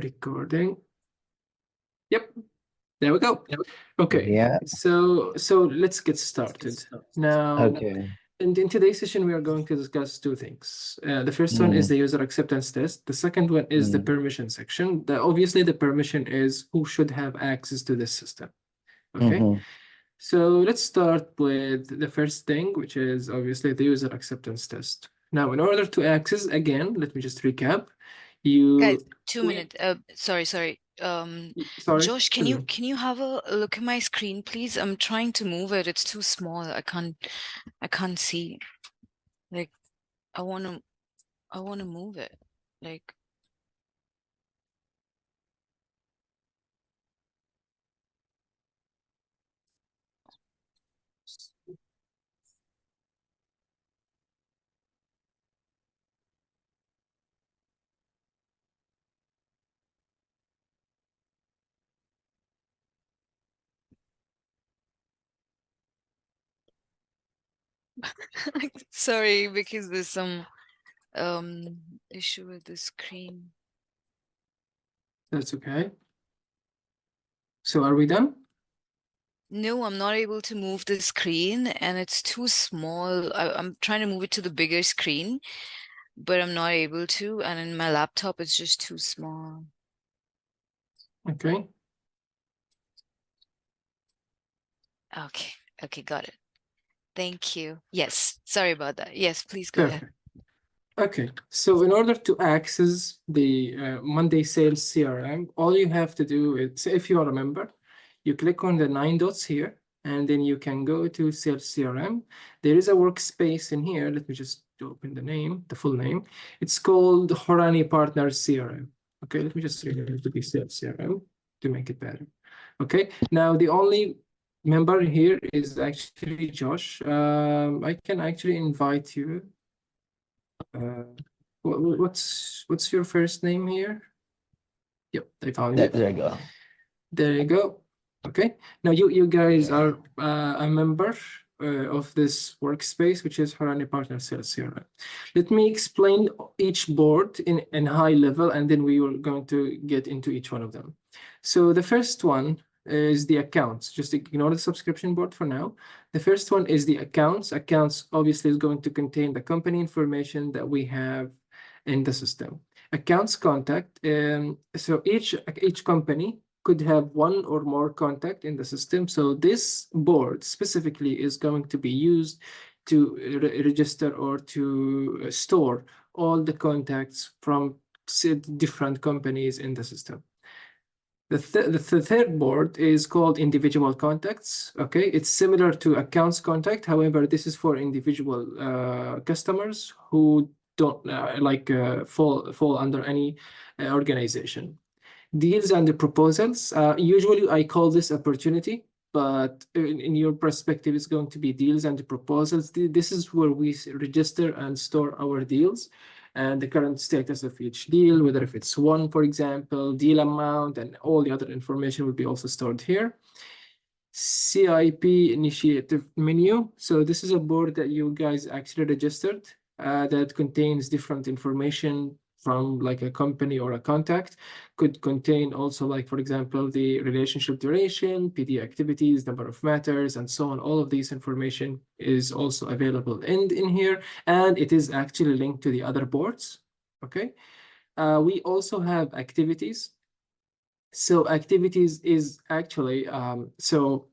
Recording. Yep, there we go. Okay, Yeah. so let's get started. Now, Okay. in today's session, we are going to discuss two things. The first one is the user acceptance test. The second one is the permission section. Obviously, the permission is who should have access to this system. Okay, so let's start with the first thing, which is obviously the user acceptance test. Now, in order to access, again, let me just recap. Guys, 2 minutes. Sorry. Sorry, Josh, can you have a look at my screen, please? I'm trying to move it. It's too small. I can't see. Like, I wanna move it. Like, sorry, because there's some issue with the screen. That's okay. So are we done? No, I'm not able to move the screen and it's too small. I'm trying to move it to the bigger screen, but I'm not able to. And in my laptop, it's just too small. Okay. Okay, got it. Thank you. Yes, sorry about that. Yes, please go ahead. Okay, so in order to access the Monday Sales CRM, all you have to do is, if you are a member, you click on the 9 dots here, and then you can go to Sales CRM. There is a workspace in here. Let me just open the full name. It's called Hourani Partners CRM. Okay, let me just read it to be Sales CRM to make it better. Okay, now the only member here is actually Josh. I can actually invite you. What's your first name here? Yep, I found it. There you go. There you go. Okay. Now you guys are a member of this workspace, which is Hourani Partner Sales CRM. Let me explain each board in high level, and then we are going to get into each one of them. So the first one is the accounts. Just ignore the subscription board for now. The first one is the accounts. Accounts obviously is going to contain the company information that we have in the system. Accounts contact. So each company could have one or more contact in the system. So this board specifically is going to be used to register or to store all the contacts from different companies in the system. The third board is called individual contacts. Okay, it's similar to accounts contact. However, this is for individual customers who don't fall under any organization. Deals and the proposals. Usually, I call this opportunity, but in your perspective, it's going to be deals and the proposals. This is where we register and store our deals and the current status of each deal, whether if it's one, for example, deal amount, and all the other information will be also stored here. CIP initiative menu. So this is a board that you guys actually registered that contains different information from like a company or a contact. Could contain also, like, for example, the relationship duration, PD activities, number of matters, and so on. All of these information is also available in here, and it is actually linked to the other boards. Okay. We also have activities. So activities is actually, so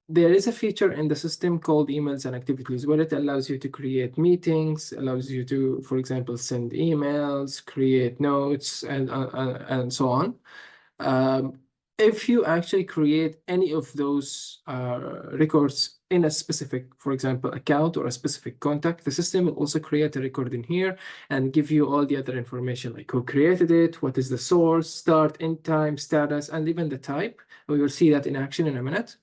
there is a feature in the system called emails and activities where it allows you to create meetings, allows you to, for example, send emails, create notes, and so on. If you actually create any of those records in a specific, for example, account or a specific contact, the system will also create a record in here and give you all the other information, like who created it, what is the source, start, end time, status, and even the type. We will see that in action in a minute.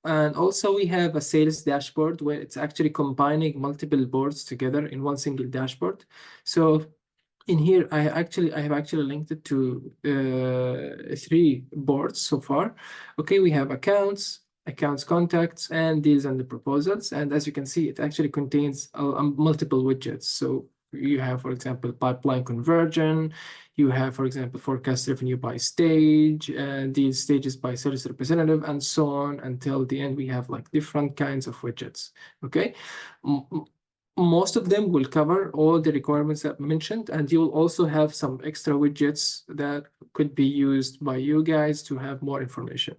And also we have a sales dashboard where it's actually combining multiple boards together in one single dashboard. So in here, I have actually linked it to 3 boards so far. Okay, we have accounts contacts, and deals and the proposals. And as you can see, it actually contains multiple widgets. So You have, for example, pipeline conversion. You have, for example, forecast revenue by stage, and these stages by sales representative, and so on until the end. We have like different kinds of widgets. Okay. Most of them will cover all the requirements that I mentioned, and you'll also have some extra widgets that could be used by you guys to have more information.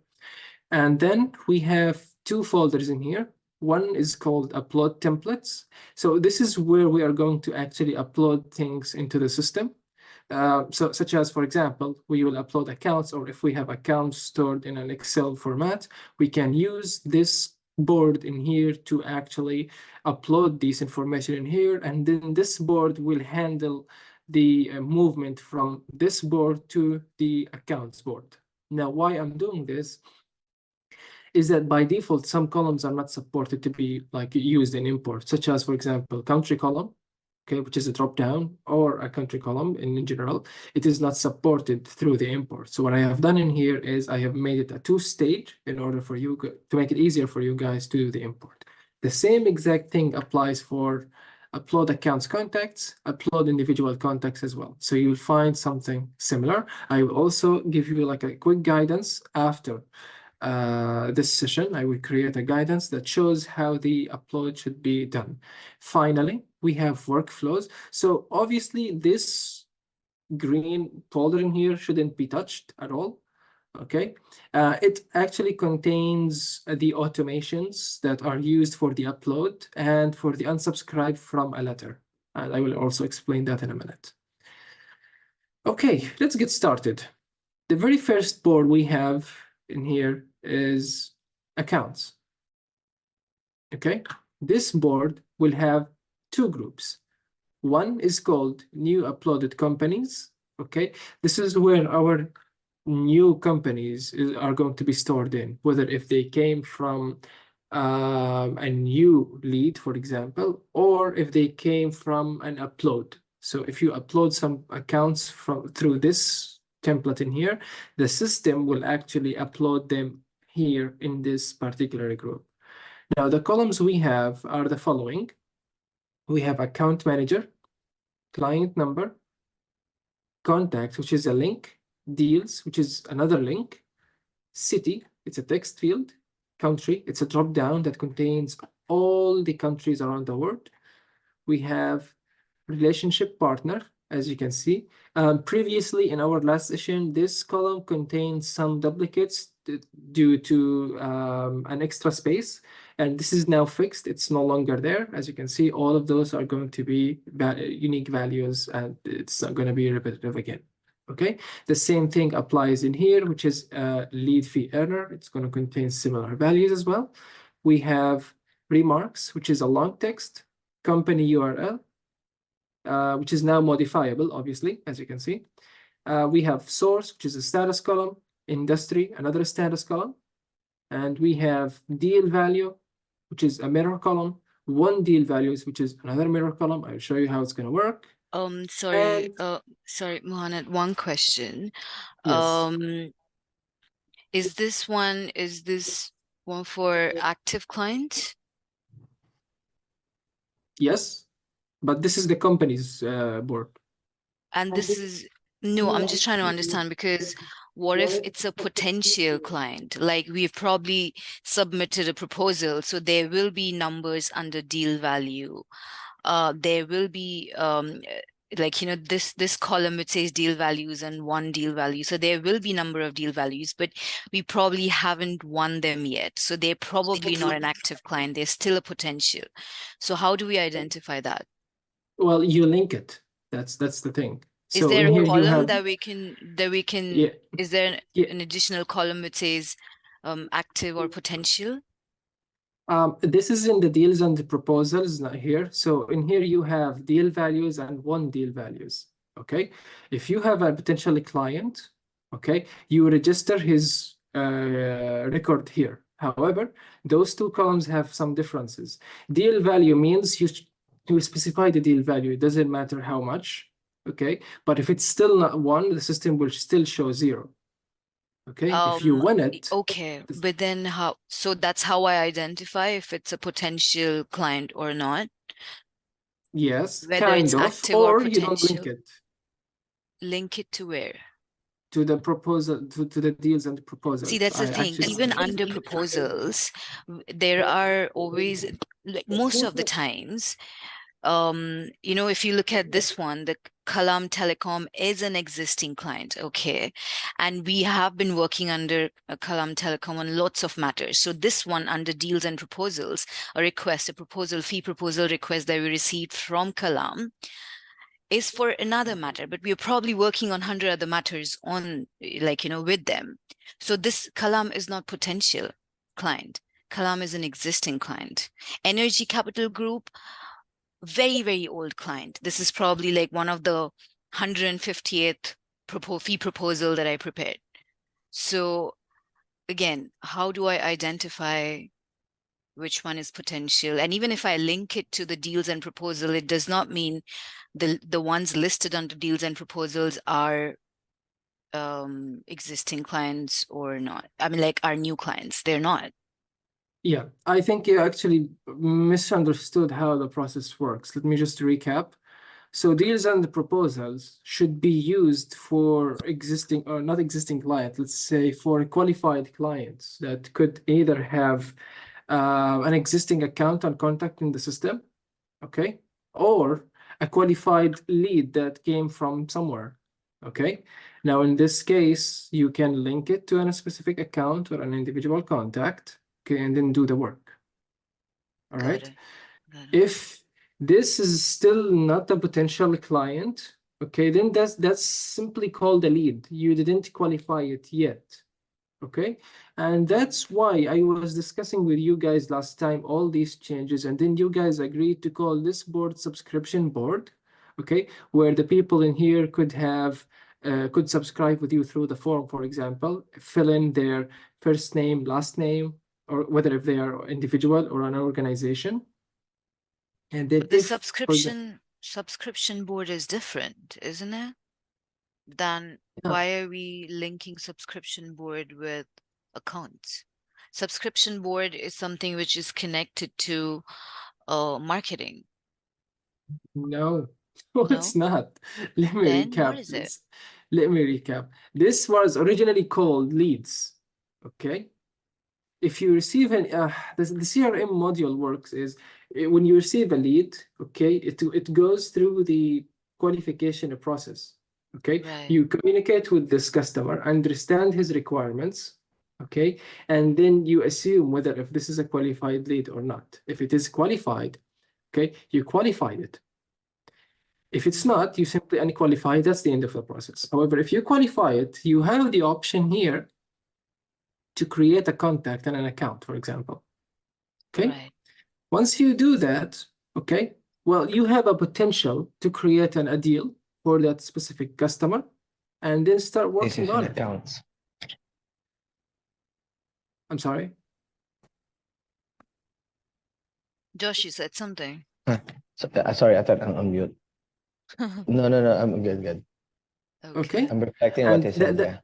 And then we have two folders in here. One is called upload templates. So this is where we are going to actually upload things into the system. So such as, for example, we will upload accounts, or if we have accounts stored in an Excel format, we can use this board in here to actually upload this information in here. And then this board will handle the movement from this board to the accounts board. Now, why I'm doing this is that by default, some columns are not supported to be like used in import, such as, for example, country column, okay, which is a drop down, or a country column in general. It is not supported through the import. So what I have done in here is I have made it a two-stage in order for you to make it easier for you guys to do the import. The same exact thing applies for upload accounts contacts, upload individual contacts as well. So you'll find something similar. I will also give you like a quick guidance after this session. I will create a guidance that shows how the upload should be done. Finally, we have workflows. So obviously this green folder in here shouldn't be touched at all. Okay, it actually contains the automations that are used for the upload and for the unsubscribe from a letter. And I will also explain that in a minute. Okay, let's get started. The very first board we have in here is accounts. Okay, this board will have two groups. One is called new uploaded companies. Okay, this is where our new companies are going to be stored in, whether if they came from a new lead, for example, or if they came from an upload. So if you upload some accounts through this template in here, the system will actually upload them here in this particular group. Now, the columns we have are the following. We have account manager, client number, contacts, which is a link, deals, which is another link, city, it's a text field, country, it's a drop down that contains all the countries around the world. We have relationship partner, as you can see. Previously, in our last session, this column contains some duplicates due to an extra space, and this is now fixed. It's no longer there. As you can see, all of those are going to be unique values, and it's not going to be repetitive again. Okay, the same thing applies in here, which is lead fee earner. It's going to contain similar values as well. We have remarks, which is a long text, company URL, which is now modifiable, obviously, as you can see. We have source, which is a status column, industry, another status column. And we have deal value, which is a mirror column, one deal values, which is another mirror column. I'll show you how it's going to work. Sorry, Mohanad, one question. Yes. Is this one for active client? Yes, but this is the company's board. And this is, no, I'm just trying to understand, because what if it's a potential client? Like, we've probably submitted a proposal, so there will be numbers under deal value. There will be like, you know, this column, it says deal values and one deal value. So there will be number of deal values, but we probably haven't won them yet. So they're probably not an active client. They're still a potential. So how do we identify that? Well, you link it. That's the thing. Is there a column that we can, yeah, is there an additional column that says active or potential? This is in the deals and the proposals, not here. So in here you have deal values and one deal values. Okay. If you have a potential client, okay, you register his record here. However, those two columns have some differences. Deal value means you specify the deal value. It doesn't matter how much. Okay. But if it's still not one, the system will still show 0. Okay, if you win it. Okay, but then how? So that's how I identify if it's a potential client or not? Yes, whether kind it's of, active or or you don't link potential. it Link it to where? to the proposal, to the deals and See, proposals. that's the I thing. actually Even under proposals, there are always, like most of the times, you know, if you look at this one, the Kalam Telecom is an existing client, okay? And we have been working under Kalam Telecom on lots of matters. So this one under deals and proposals, a request, a proposal, fee proposal request that we received from Kalam is for another matter, but we're probably working on 100 other matters on, like, you know, with them. So this Kalam is not potential client. Kalam is an existing client. Energy Capital Group, very, very old client. This is probably like one of the 158th fee proposal that I prepared. So again, how do I identify which one is potential? And even if I link it to the deals and proposal, it does not mean the ones listed under deals and proposals are existing clients or not. I mean, like, are new clients. They're not. Yeah, I think you actually misunderstood how the process works. Let me just recap. So deals and proposals should be used for existing or not existing client, let's say for qualified clients that could either have an existing account and contact in the system, okay, or a qualified lead that came from somewhere, okay. Now, in this case, you can link it to a specific account or an individual contact, okay, and then do the work. All right. Got it. If this is still not a potential client, okay, then that's simply called a lead. You didn't qualify it yet, okay? And that's why I was discussing with you guys last time all these changes, and then you guys agreed to call this board subscription board, okay, where the people in here could have could subscribe with you through the form, for example, fill in their first name, last name, or whether if they are individual or an organization. And then But the subscription board is different, isn't it? Then why are we linking subscription board with accounts? Subscription board is something which is connected to marketing. No, it's not. Let me Then recap what is it? Let me recap. This was originally called leads. Okay. If you receive the CRM module works is when you receive a lead, okay, it goes through the qualification process. Okay. Right. You communicate with this customer, understand his requirements, okay, and then you assume whether if this is a qualified lead or not. If it is qualified, okay, you qualified it. If it's not, you simply unqualify. That's the end of the process. However, if you qualify it, you have the option here to create a contact and an account, for example. Okay. Right. Once you do that, okay, well, you have a potential to create a deal for that specific customer and then start working on it. Accounts. I'm sorry. Josh, you said something. Sorry, I thought I'm on mute. No, I'm good. Okay. I'm reflecting what he said.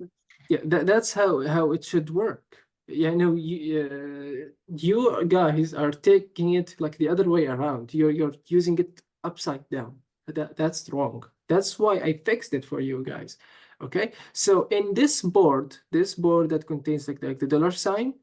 That's how it should work. Yeah, no, you guys are taking it like the other way around. You're using it upside down. That's wrong. That's why I fixed it for you guys. Okay. So in this board that contains like the dollar sign,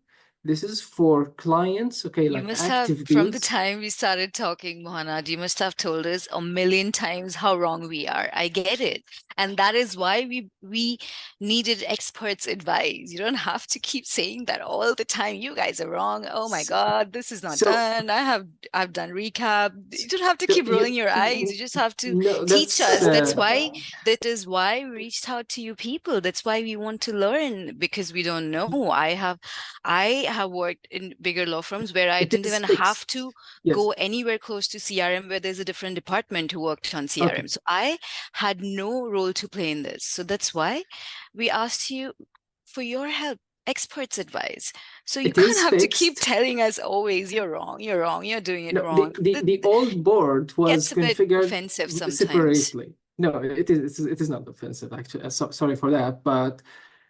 this is for clients, okay, like active deals. From the time we started talking, Mohanad, you must have told us a million times how wrong we are. I get it. And that is why we needed experts' advice. You don't have to keep saying that all the time. You guys are wrong. Oh my God, this is not done. I've done recap. You don't have to keep rolling your eyes. You just have to teach us. That is why we reached out to you people. That's why we want to learn, because we don't know. I have worked in bigger law firms where I didn't even have to go anywhere close to CRM, where there's a different department who worked on CRM. Okay. So I had no role to play in this. So that's why we asked you for your help, experts' advice. So you can't have to keep telling us always, you're wrong, you're doing it wrong. The old board was configured offensive sometimes. Separately. No, it is not offensive, actually. Sorry for that, but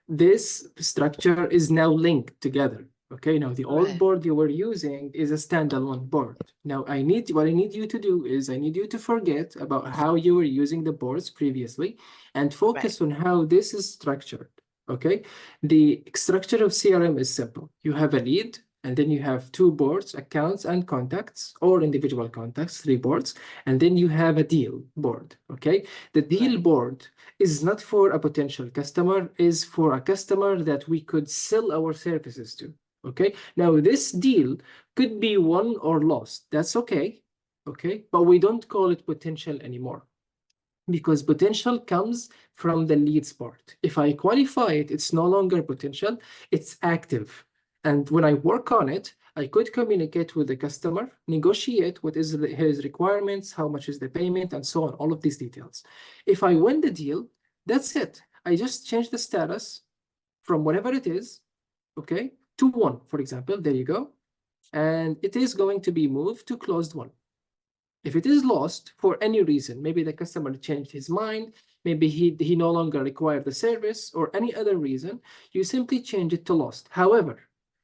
this structure is now linked together, Okay, now the old Right. board you were using is a standalone board. Now what I need you to do is I need you to forget about how you were using the boards previously and focus on how this is structured. Okay, the structure of CRM is simple. You have a lead, and then you have two boards, accounts and contacts, or individual contacts, three boards, and then you have a deal board. Okay, the deal board is not for a potential customer, is for a customer that we could sell our services to. Okay, now this deal could be won or lost. That's okay. Okay, but we don't call it potential anymore because potential comes from the leads part. If I qualify it, it's no longer potential, it's active. And when I work on it, I could communicate with the customer, negotiate what is his requirements, how much is the payment, and so on, all of these details. If I win the deal, that's it. I just change the status from whatever it is, okay, to one, for example, there you go. And it is going to be moved to closed one. If it is lost for any reason, maybe the customer changed his mind, maybe he no longer required the service or any other reason, you simply change it to lost. However,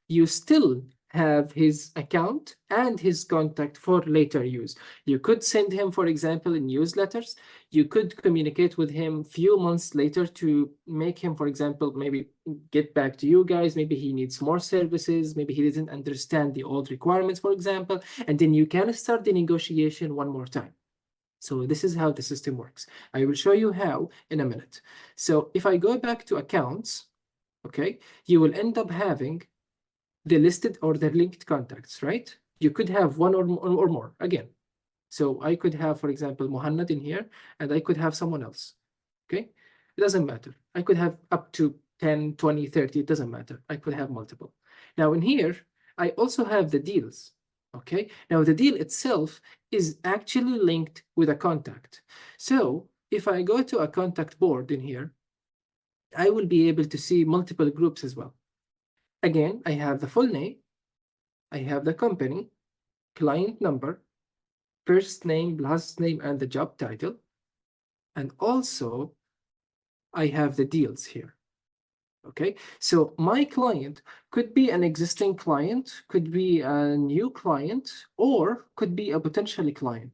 you still have his account and his contact for later use. You could send him, for example, in newsletters. You could communicate with him few months later to make him, for example, maybe get back to you guys. Maybe he needs more services. Maybe he doesn't understand the old requirements, for example, and then you can start the negotiation one more time. So this is how the system works. I will show you how in a minute. So if I go back to accounts, okay, you will end up having the listed or the linked contacts, right? You could have one or more again. So I could have, for example, Muhammad in here, and I could have someone else, okay? It doesn't matter. I could have up to 10, 20, 30, it doesn't matter. I could have multiple. Now in here, I also have the deals, okay? Now the deal itself is actually linked with a contact. So if I go to a contact board in here, I will be able to see multiple groups as well. Again, I have the full name, I have the company, client number, first name, last name, and the job title. And also, I have the deals here. Okay, so my client could be an existing client, could be a new client, or could be a potential client.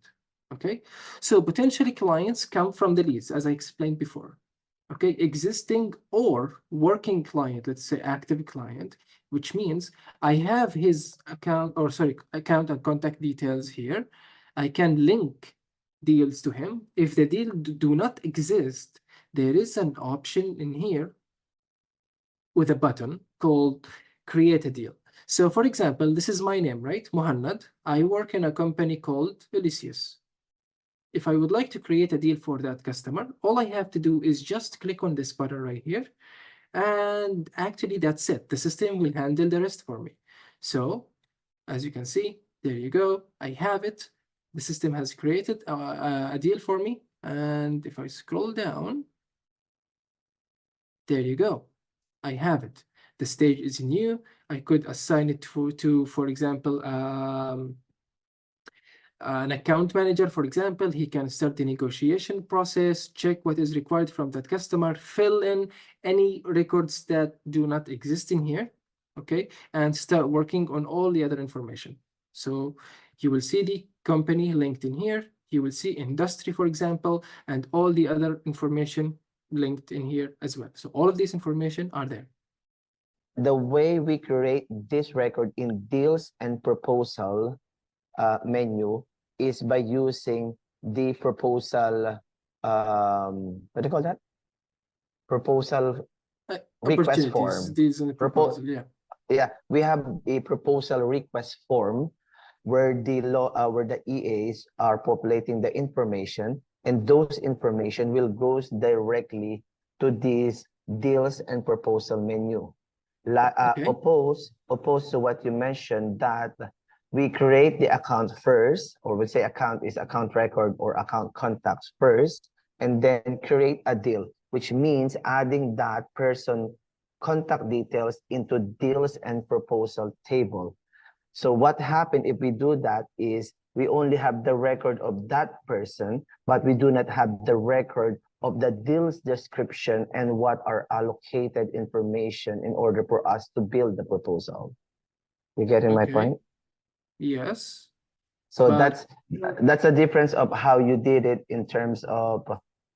Okay, so potentially clients come from the leads, as I explained before. Okay, existing or working client, let's say active client, which means I have his account, or sorry, account and contact details here. I can link deals to him. If the deal do not exist, there is an option in here with a button called create a deal. So for example, this is my name, right? Muhammad. I work in a company called Elysius. If I would like to create a deal for that customer, all I have to do is just click on this button right here. And actually that's it. The system will handle the rest for me. So as you can see, there you go. I have it. The system has created a deal for me. And if I scroll down, there you go. I have it. The stage is new. I could assign it to for example, an account manager, for example. He can start the negotiation process, check what is required from that customer, fill in any records that do not exist in here, okay, and start working on all the other information. So you will see the company linked in here. You will see industry, for example, and all the other information linked in here as well. So all of this information are there. The way we create this record in deals and proposal menu is by using the proposal, what do you call that? Proposal request form. These are the proposal, yeah. Yeah, we have a proposal request form where the EAs are populating the information, and those information will go directly to these deals and proposal menu. Opposed to what you mentioned, that we create the account first, or we say account is account record or account contacts first, and then create a deal, which means adding that person contact details into deals and proposal table. So what happened if we do that is we only have the record of that person, but we do not have the record of the deals description and what are allocated information in order for us to build the proposal. You getting my Okay. point? Yes. So But that's a difference of how you did it in terms of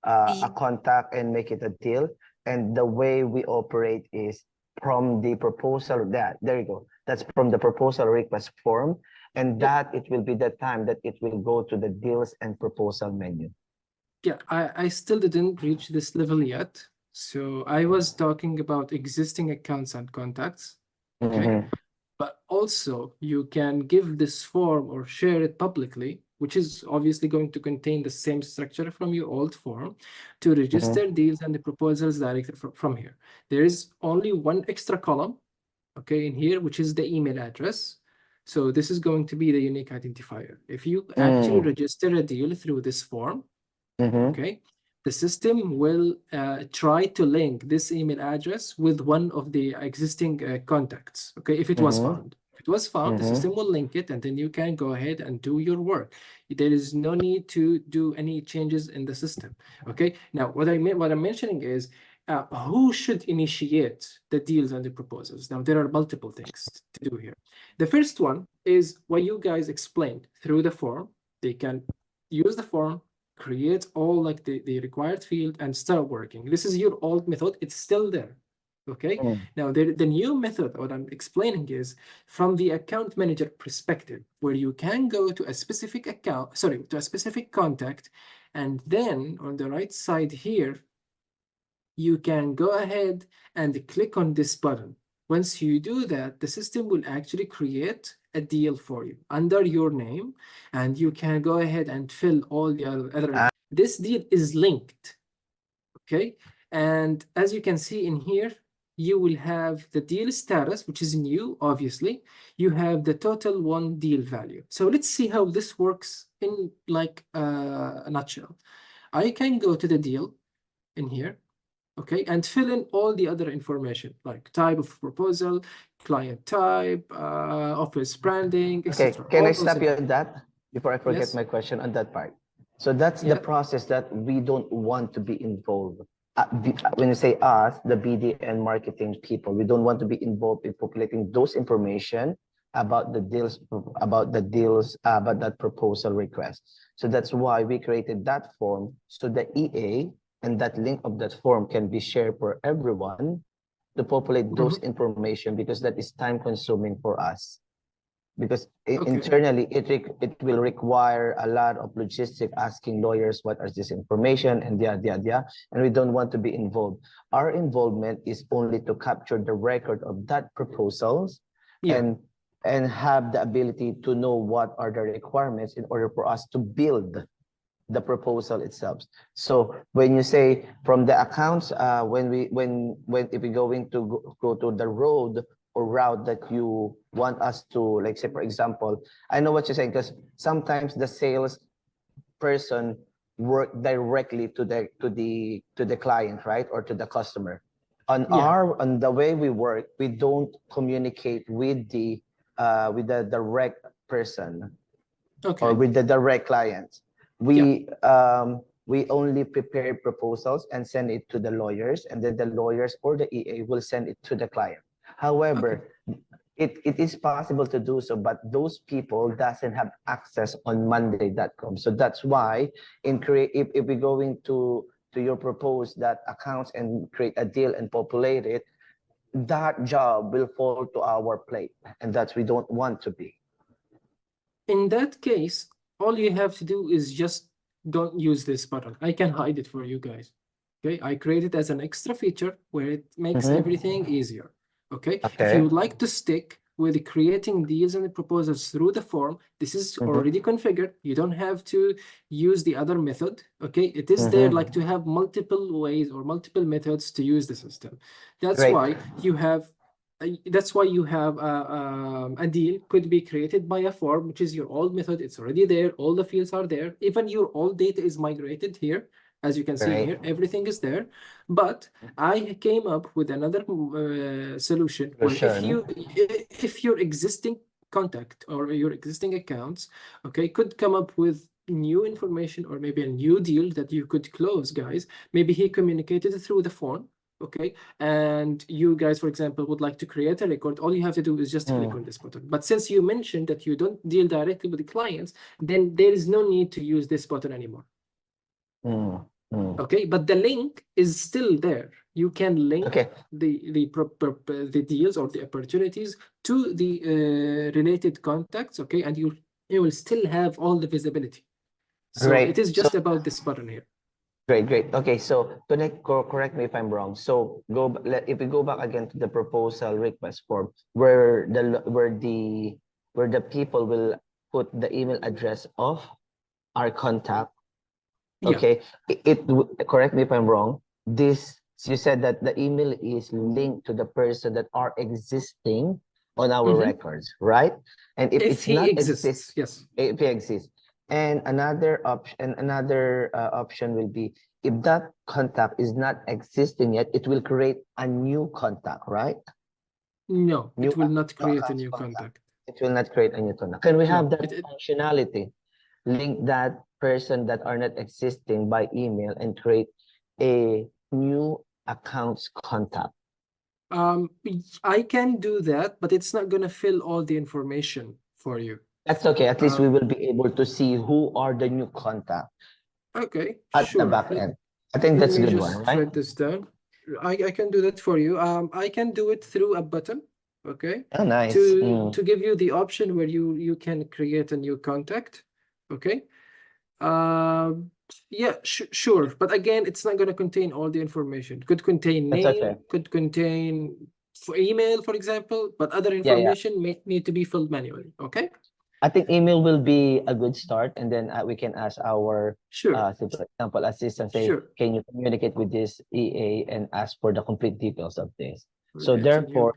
a Ye- contact and make it a deal. And the way we operate is from the proposal there you go. That's from the proposal request form. And yeah, that it will be the time that it will go to the deals and proposal menu. yeah, I still didn't reach this level yet. So I was talking about existing accounts and contacts. Okay. Mhm, But also you can give this form or share it publicly, which is obviously going to contain the same structure from your old form to mhm, register deals and the proposals directly from here. There is only one extra column, okay, in here, which is the email address. So this is going to be the unique identifier. If you actually register a deal through this form, mhm, okay, the system will try to link this email address with one of the existing contacts, okay, if it was mhm, found. If it was found, the mhm. system will link it, and then you can go ahead and do your work. There is no need to do any changes in the system, okay? Now, what I'm mentioning is who should initiate the deals and the proposals? Now, there are multiple things to do here. The first one is what you guys explained through the form. They can use the form, create all like the required field and start working. This is your old method. It's still there. Okay. Mm. Now the new method, what I'm explaining is from the account manager perspective, where you can go to a specific account, sorry, to a specific contact, and then on the right side here, you can go ahead and click on this button. Once you do that, the system will actually create a deal for you under your name, and you can go ahead and fill all the other. This deal is linked, okay? And as you can see in here, you will have the deal status, which is new, obviously. You have the total one deal value. So let's see how this works in like a nutshell. I can go to the deal in here, okay, and fill in all the other information like type of proposal, client type, office branding, Okay, etc. can I All those stop you on that before I forget Yes. my question on that part? So that's the Yeah. process that we don't want to be involved. When you say us, the BD and marketing people, we don't want to be involved in populating those information about the deals, about that proposal request. So that's why we created that form, so the EA and that link of that form can be shared for everyone to populate those Mhm. information, because that is time consuming for us. Because Okay. internally it will require a lot of logistic, asking lawyers what is this information and and we don't want to be involved. Our involvement is only to capture the record of that proposals, Yeah. and have the ability to know what are the requirements in order for us to build the proposal itself. So when you say from the accounts, when if we're going to go to the road or route that you want us to, like say for example, I know what you're saying, because sometimes the sales person work directly to the client, right, or to the customer. On the way we work, we don't communicate with the direct person or Okay. with the direct client. Yeah. We only prepare proposals and send it to the lawyers, and then the lawyers or the EA will send it to the client. However, it is possible to do so, but those people doesn't have access on Monday.com. So that's why if we're going to your propose that accounts and create a deal and populate it, that job will fall to our plate, and that's we don't want to be. In that case, all you have to do is just don't use this button. I can hide it for you guys. Okay, I created as an extra feature where it makes everything easier. Okay, if you would like to stick with creating deals and the proposals through the form, this is already configured. You don't have to use the other method. Okay, it is there like to have multiple ways or multiple methods to use the system. That's Great. why you have a deal could be created by a form, which is your old method. It's already there. All the fields are there. Even your old data is migrated here. As you can see Right. here, everything is there. But I came up with another solution where if your existing contact or your existing accounts, okay, could come up with new information or maybe a new deal that you could close, guys. Maybe he communicated through the phone. okay, and you guys, for example, would like to create a record, all you have to do is just click on this button. But since you mentioned that you don't deal directly with the clients, then there is no need to use this button anymore. Okay, but the link is still there. You can link the deals or the opportunities to the related contacts, okay, and you will still have all the visibility. So it is just about this button here. Great. Okay, so correct me if I'm wrong. So if we go back again to the proposal request form, where the people will put the email address of our contact. Okay, correct me if I'm wrong. You said that the email is linked to the person that are existing on our records, right? And if it's not exists, yes. If he exists. And another option will be, if that contact is not existing yet, it will create a new contact, right? No, it will not create a new contact. It will not create a new contact. Can we have that functionality? Link that person that are not existing by email and create a new account's contact. I can do that, but it's not going to fill all the information for you. That's okay. At least we will be able to see who are the new contact. Okay, at the back end. I think that's a good one, right? Write this down. I can do that for you. I can do it through a button. Okay. Oh, nice. To give you the option where you can create a new contact. Okay. Yeah, sure. But again, it's not going to contain all the information. Could contain name, could contain for email, for example, but other information may need to be filled manually. Okay. I think email will be a good start, and then we can ask our for example, assistant, say, can you communicate with this EA and ask for the complete details of this? So therefore,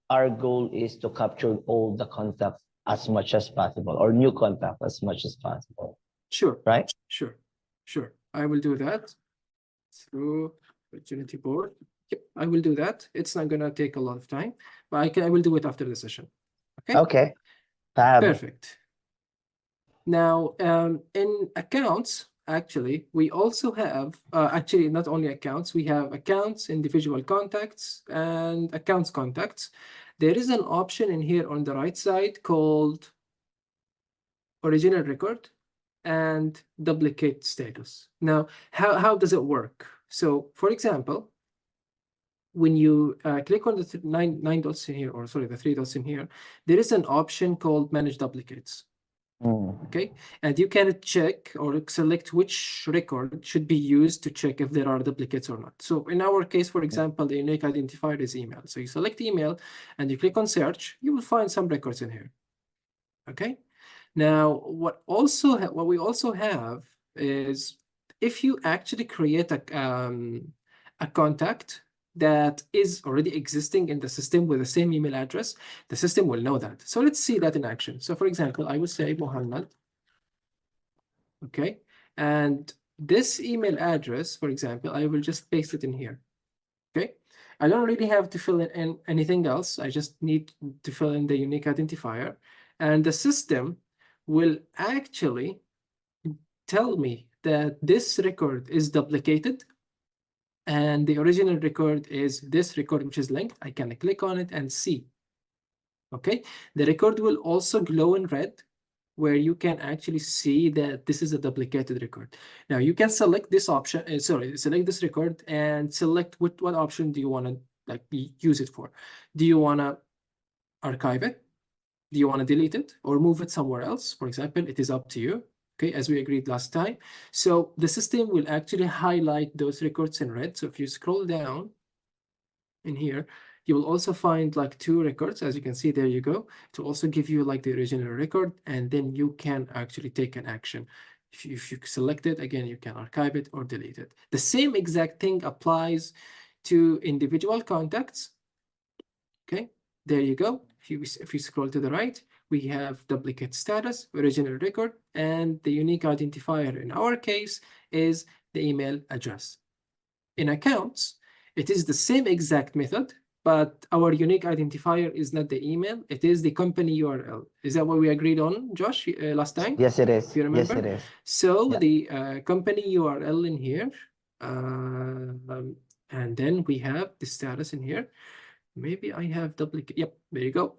our goal is to capture all the contacts as much as possible, or new contacts as much as possible. Sure. Right? Sure. I will do that through opportunity board. Yep, I will do that. It's not gonna take a lot of time, but I will do it after the session. Okay. Okay. Fab. Perfect. Now, in accounts, actually, we also have, actually, not only accounts, we have accounts, individual contacts, and accounts contacts. There is an option in here on the right side called original record and duplicate status. Now, how does it work? So, for example, when you click on the nine dots in here, or sorry, the 3 dots in here, there is an option called manage duplicates. Okay, and you can check or select which record should be used to check if there are duplicates or not. So in our case, for example, the unique identifier is email. So you select email and you click on search, you will find some records in here. Okay, now what we also have is, if you actually create a contact that is already existing in the system with the same email address, the system will know that. So let's see that in action. So for example, I would say Muhammad. Okay, and this email address, for example, I will just paste it in here. Okay, I don't really have to fill in anything else. I just need to fill in the unique identifier, and the system will actually tell me that this record is duplicated and the original record is this record, which is linked. I can click on it and see. Okay, the record will also glow in red, where you can actually see that this is a duplicated record. Now you can select this option, select this record and select what option do you want to use it for. Do you want to archive it? Do you want to delete it or move it somewhere else? For example, it is up to you. Okay, as we agreed last time. So the system will actually highlight those records in red. So if you scroll down in here, you will also find like 2 records. As you can see, there you go. To also give you like the original record, and then you can actually take an action. If you select it, again, you can archive it or delete it. The same exact thing applies to individual contacts. Okay, there you go. If you scroll to the right, we have duplicate status, original record, and the unique identifier in our case is the email address. In accounts, it is the same exact method, but our unique identifier is not the email, it is the company URL. Is that what we agreed on, Josh, last time? Yes, it is. You remember? Yes, it is. So the company URL in here, And then we have the status in here. Maybe I have duplicate. Yep, there you go.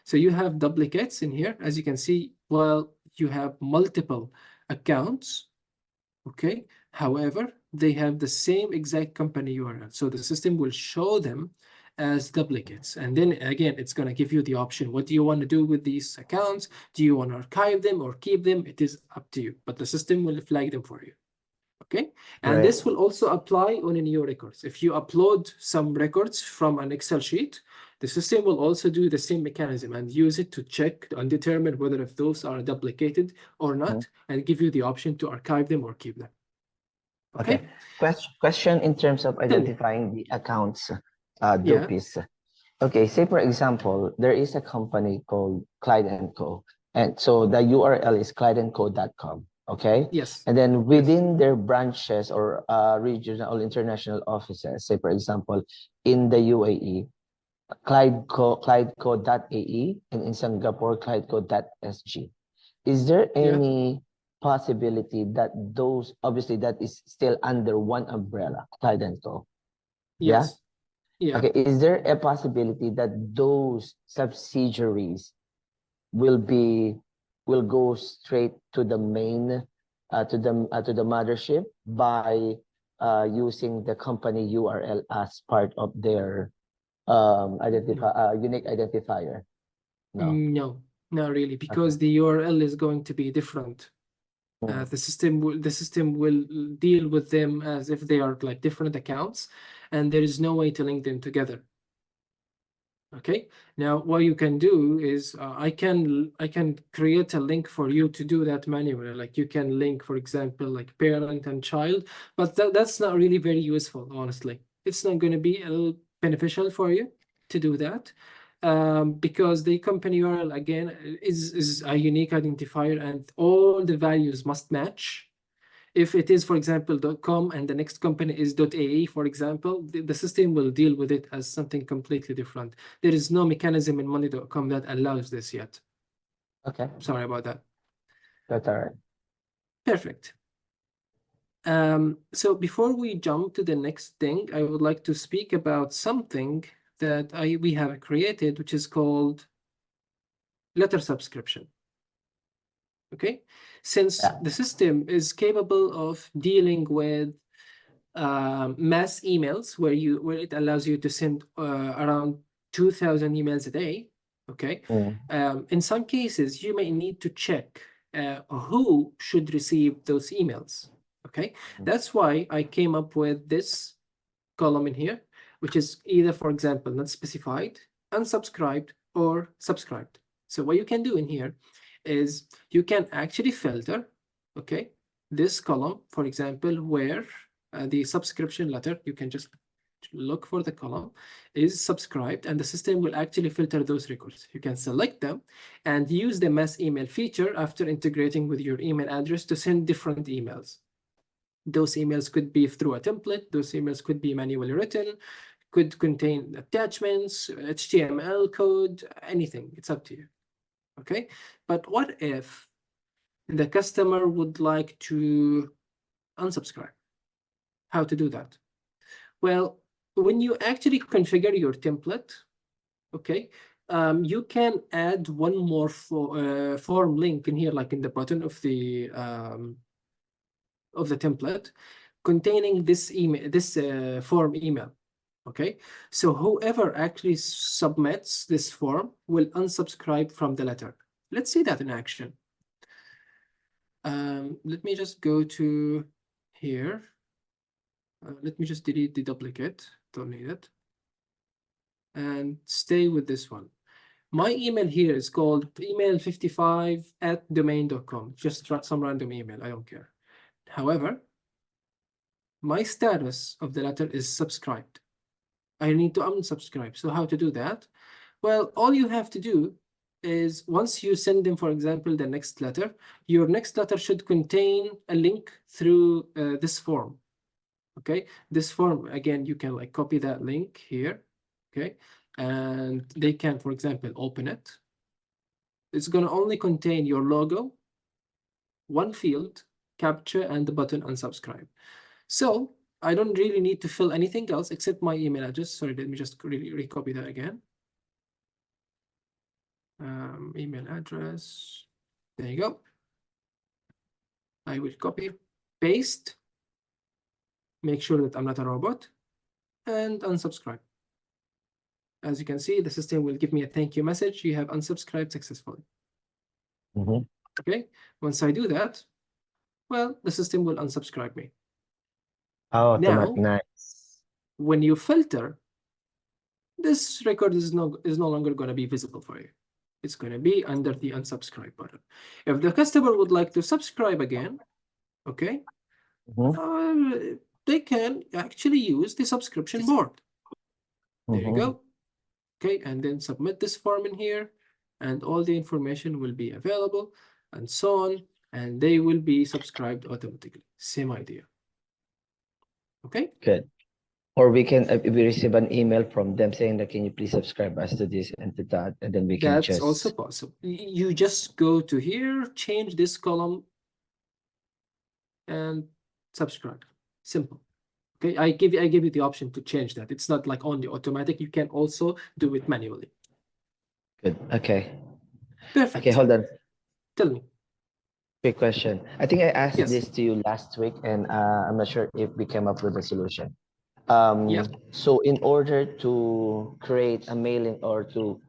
So you have duplicates in here. As you can see, well, you have multiple accounts. Okay. However, they have the same exact company URL. So the system will show them as duplicates. And then again, it's going to give you the option. What do you want to do with these accounts? Do you want to archive them or keep them? It is up to you, but the system will flag them for you. Okay. And this will also apply on new records. If you upload some records from an Excel sheet, the system will also do the same mechanism and use it to check and determine whether if those are duplicated or not, and give you the option to archive them or keep them. Okay. Question in terms of identifying the accounts, Dopis. Okay, say for example, there is a company called Clyde & Co. And so the URL is clydeandco.com. Okay. Yes. And then within their branches or regional or international offices, say for example, in the UAE, clydeco.ae, and in Singapore, clydeco.sg. Is there any possibility that those, obviously that is still under one umbrella, Clyde & Co? Yes. Yeah. Okay. Is there a possibility that those subsidiaries will go straight to the main to the mothership by using the company URL as part of their unique identifier? No, not really, because the URL is going to be different. The system will deal with them as if they are like different accounts, and there is no way to link them together. Okay. Now, what you can do is I can create a link for you to do that manually. Like you can link, for example, like parent and child, but that's not really very useful, honestly. It's not going to be beneficial for you to do that. Because the company URL again is a unique identifier, and all the values must match. If it is, for example, .com and the next company is .ae, for example, the system will deal with it as something completely different. There is no mechanism in monday.com that allows this yet. Okay. Sorry about that. That's all right. Perfect. So before we jump to the next thing, I would like to speak about something that we have created, which is called letter subscription. Okay, since the system is capable of dealing with mass emails, where it allows you to send around 2,000 emails a day. Okay, in some cases you may need to check who should receive those emails. Okay, that's why I came up with this column in here, which is either, for example, not specified, unsubscribed, or subscribed. So what you can do in here is you can actually filter, okay, this column, for example, where the subscription letter, you can just look for the column is subscribed, and the system will actually filter those records. You can select them and use the mass email feature after integrating with your email address to send different emails. Those emails could be through a template. Those emails could be manually written, could contain attachments, HTML code, anything. It's up to you. Okay. But what if the customer would like to unsubscribe? How to do that? Well, when you actually configure your template, okay, you can add one more form link in here, like in the bottom of the template, containing this email, this form email. Okay, so whoever actually submits this form will unsubscribe from the letter. Let's see that in action. Let me just go to here. Let me just delete the duplicate. Don't need it. And stay with this one. My email here is called email55@domain.com. Just some random email. I don't care. However, my status of the letter is subscribed. I need to unsubscribe. So how to do that? Well, all you have to do is once you send them, for example, the next letter, your next letter should contain a link through this form. Okay, this form, again, you can like copy that link here. Okay, and they can, for example, open it. It's going to only contain your logo, one field, captcha, and the button unsubscribe. So I don't really need to fill anything else except my email address. Sorry, let me just recopy that again. Email address. There you go. I will copy, paste, make sure that I'm not a robot, and unsubscribe. As you can see, the system will give me a thank you message. You have unsubscribed successfully. Okay, once I do that, well, the system will unsubscribe me. Oh, Now, nice. when you filter, this record is no longer going to be visible for you. It's going to be under the unsubscribe button. If the customer would like to subscribe again, okay, they can actually use the subscription board. There you go. Okay, and then submit this form in here, and all the information will be available, and so on, and they will be subscribed automatically. Same idea. Okay. Good. Or we can, if we receive an email from them saying that, can you please subscribe us to this and to that, and then we can That's just. also possible. You just go to here, change this column, and subscribe. Simple. Okay, I give you the option to change that. It's not like only automatic. You can also do it manually. Good. Okay. Perfect. Okay, hold on. Tell me. Quick question. I think I asked Yes. this to you last week, and I'm not sure if we came up with a solution. Yeah. So in order to create a mailing or to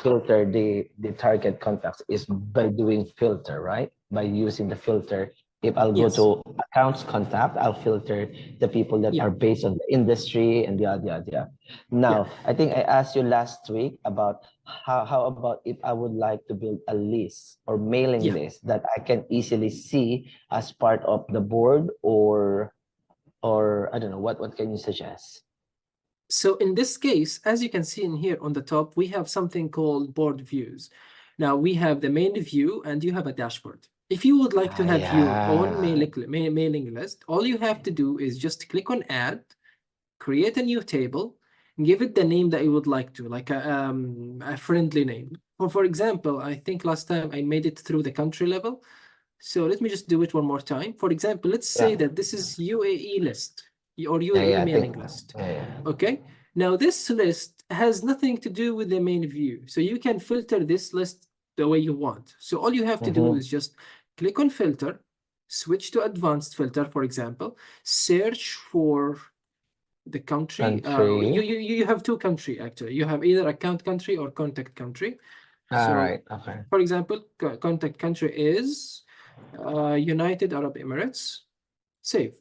filter the target contacts is by doing filter, right? By using the filter. If I'll Yes. go to accounts contact, I'll filter the people that Yeah. are based on the industry and the. Now, I think I asked you last week about how about if I would like to build a list or mailing Yeah. list that I can easily see as part of the board, or I don't know, what can you suggest? So in this case, as you can see in here on the top, we have something called board views. Now we have the main view and you have a dashboard. If you would like to have your own mailing list, all you have to do is just click on add, create a new table, give it the name that you would like to, like a friendly name. For example, I think last time I made it through the country level. So let me just do it one more time. For example, let's say that this is UAE list or UAE mailing list. Okay. Now this list has nothing to do with the main view. So you can filter this list the way you want. So all you have to do is just click on filter, switch to advanced filter, for example, search for the country. You have two country actually. You have either account country or contact country. So for example, contact country is United Arab Emirates. Save.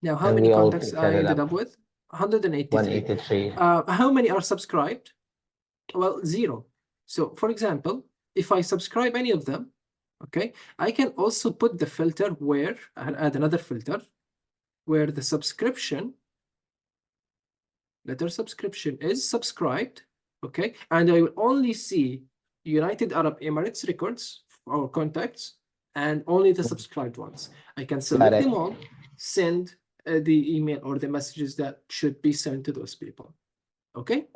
Now, how many contacts I ended up with? 183. How many are subscribed? Well, 0. So, for example, if I subscribe any of them, okay, I can also put the filter where, add another filter, where the subscription, letter subscription is subscribed, okay, and I will only see United Arab Emirates records or contacts, and only the subscribed ones. I can select them all, send the email or the messages that should be sent to those people. Okay?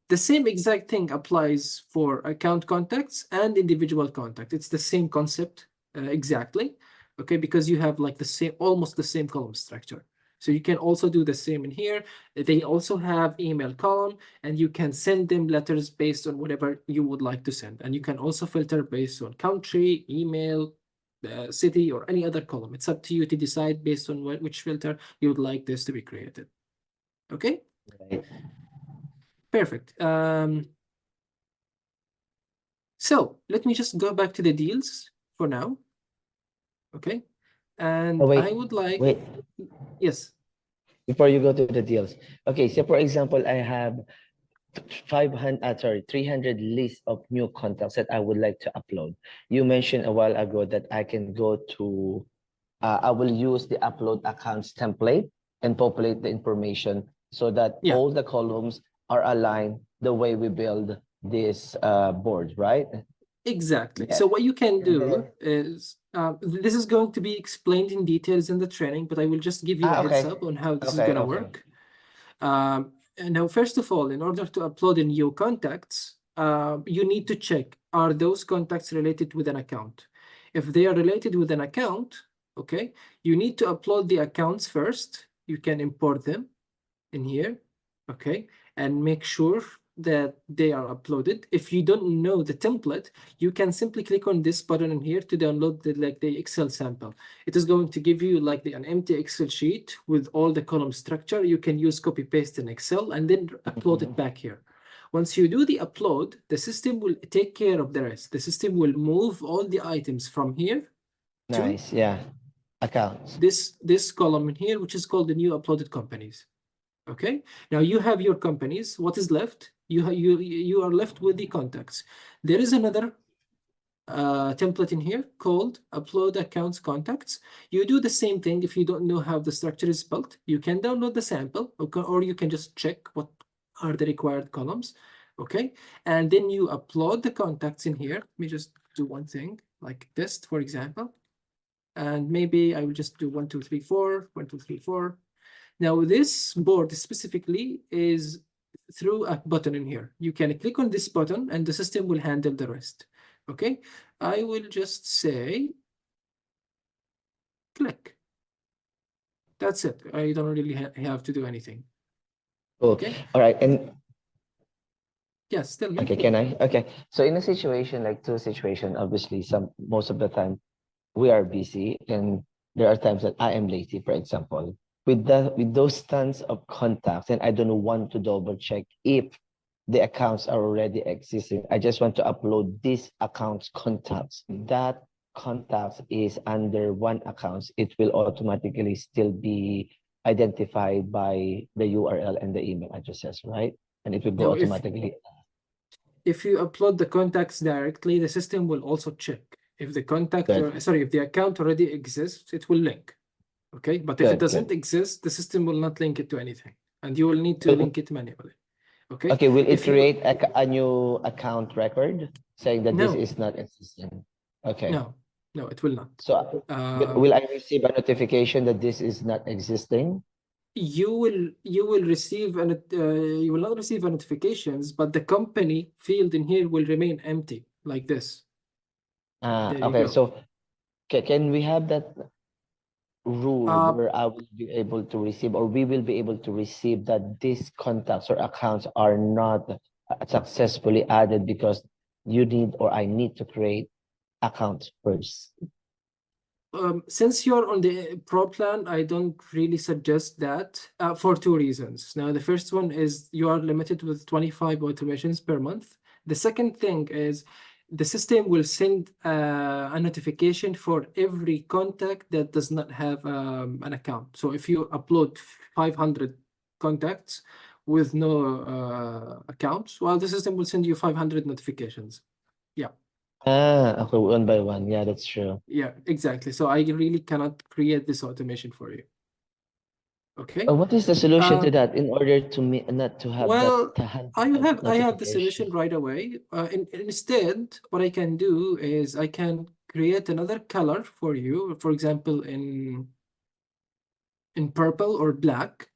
The same exact thing applies for account contacts and individual contact. It's the same concept exactly. Okay, because you have like the same, almost the same column structure. So you can also do the same in here. They also have email column, and you can send them letters based on whatever you would like to send. And you can also filter based on country, email, city, or any other column. It's up to you to decide based on which filter you would like this to be created. Okay? Perfect. So let me just go back to the deals for now. Okay. And I would like... Yes. Before you go to the deals. Okay, so for example, I have 300 lists of new contacts that I would like to upload. You mentioned a while ago that I can go to, I will use the upload accounts template and populate the information so that all the columns are aligned the way we build this board, right? Exactly. So what you can do is, this is going to be explained in details in the training, but I will just give you a heads up on how this is going to work. Now, first of all, in order to upload in new contacts, you need to check, are those contacts related with an account? If they are related with an account, okay, you need to upload the accounts first, you can import them in here, okay, and make sure that they are uploaded. If you don't know the template, you can simply click on this button in here to download the Excel sample. It is going to give you like an empty Excel sheet with all the column structure. You can use copy paste in Excel and then upload it back here. Once you do the upload, the system will take care of the rest. The system will move all the items from here Nice, yeah. Accounts. this column in here, which is called the new uploaded companies. Okay, now you have your companies. What is left? You are left with the contacts. There is another template in here called upload accounts contacts. You do the same thing. If you don't know how the structure is built, you can download the sample, okay, or you can just check what are the required columns. Okay, and then you upload the contacts in here. Let me just do one thing like this, for example. And maybe I will just do 1, 2, 3, 4, 1, 2, 3, 4. Now this board specifically is through a button in here. You can click on this button and the system will handle the rest. Okay, I will just say click. That's it. I don't really have to do anything. Cool. Okay. All right. And yes, tell me. okay, can I? Okay. So in a situation like two situation, obviously most of the time we are busy and there are times that I am lazy, for example. With those tons of contacts, and I don't want to double check if the accounts are already existing. I just want to upload these accounts contacts. That contacts is under one account. It will automatically still be identified by the URL and the email addresses, right? And it will go automatically. If you upload the contacts directly, the system will also check if the contact, if the account already exists, it will link. Okay, but if it doesn't exist, the system will not link it to anything, and you will need to link it manually. Okay. Okay, will it create a new account record saying that this is not existing? Okay. No, it will not. So will I receive a notification that this is not existing? You will receive you will not receive notifications, but the company field in here will remain empty like this. Okay, so can we have that rule where I will be able to receive, or we will be able to receive, that these contacts or accounts are not successfully added because you need, or I need to create accounts first? Since you're on the Pro plan, I don't really suggest that for two reasons. Now, the first one is you are limited with 25 automations per month. The second thing is the system will send a notification for every contact that does not have an account. So if you upload 500 contacts with no accounts, well, the system will send you 500 notifications. Yeah. Okay, one by one. Yeah, that's true. Yeah, exactly. So I really cannot create this automation for you. Okay. What is the solution to that in order to not to have I have the solution right away. Instead, what I can do is I can create another color for you, for example, in purple or black,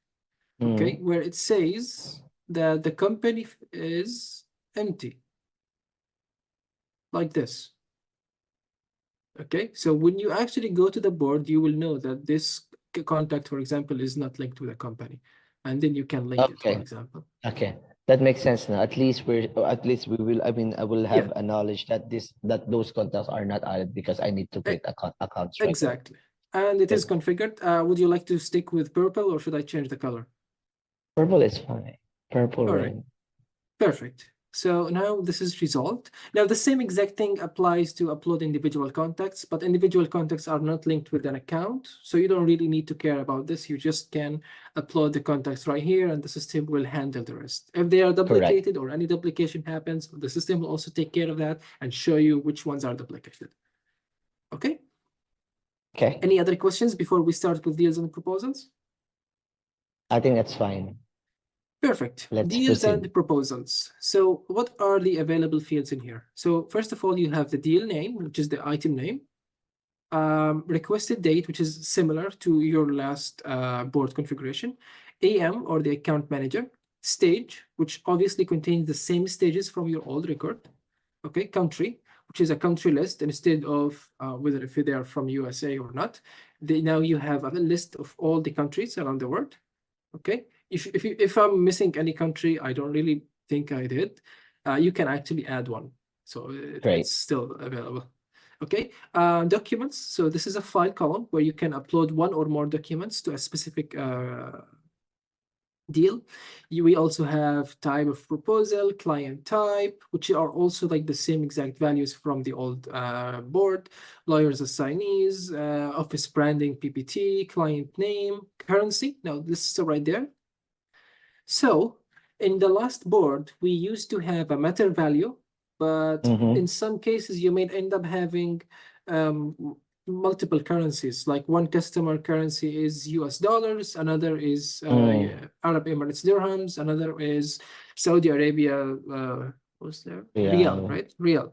okay, where it says that the company is empty, like this. Okay, so when you actually go to the board, you will know that this contact, for example, is not linked to the company, and then you can link it, for example. Okay, that makes sense now. At least we will. I mean, I will have a knowledge that those contacts are not added because I need to create accounts. Exactly, and it is configured. Would you like to stick with purple, or should I change the color? Purple is fine. Purple. All right. Perfect. So now this is resolved. Now the same exact thing applies to upload individual contacts, but individual contacts are not linked with an account. So you don't really need to care about this. You just can upload the contacts right here and the system will handle the rest. If they are duplicated or any duplication happens, the system will also take care of that and show you which ones are duplicated. Okay? Okay. Any other questions before we start with deals and proposals? I think that's fine. Perfect. Let's Deals proceed. and proposals. So what are the available fields in here? So first of all, you have the deal name, which is the item name. Requested date, which is similar to your last board configuration. AM, or the account manager. Stage, which obviously contains the same stages from your old record. Okay, country, which is a country list, instead of whether if they are from USA or not. Now you have a list of all the countries around the world. Okay, if I'm missing any country, I don't really think I did. You can actually add one, so it's still available. Okay, documents. So this is a file column where you can upload one or more documents to a specific deal. We also have type of proposal, client type, which are also like the same exact values from the old board, lawyers assignees, office branding, PPT, client name, currency. Now this is right there. So in the last board, we used to have a matter value, but in some cases you may end up having multiple currencies. Like one customer currency is US dollars, another is Arab Emirates dirhams, another is Saudi Arabia, what's there? Riyal, right? Riyal.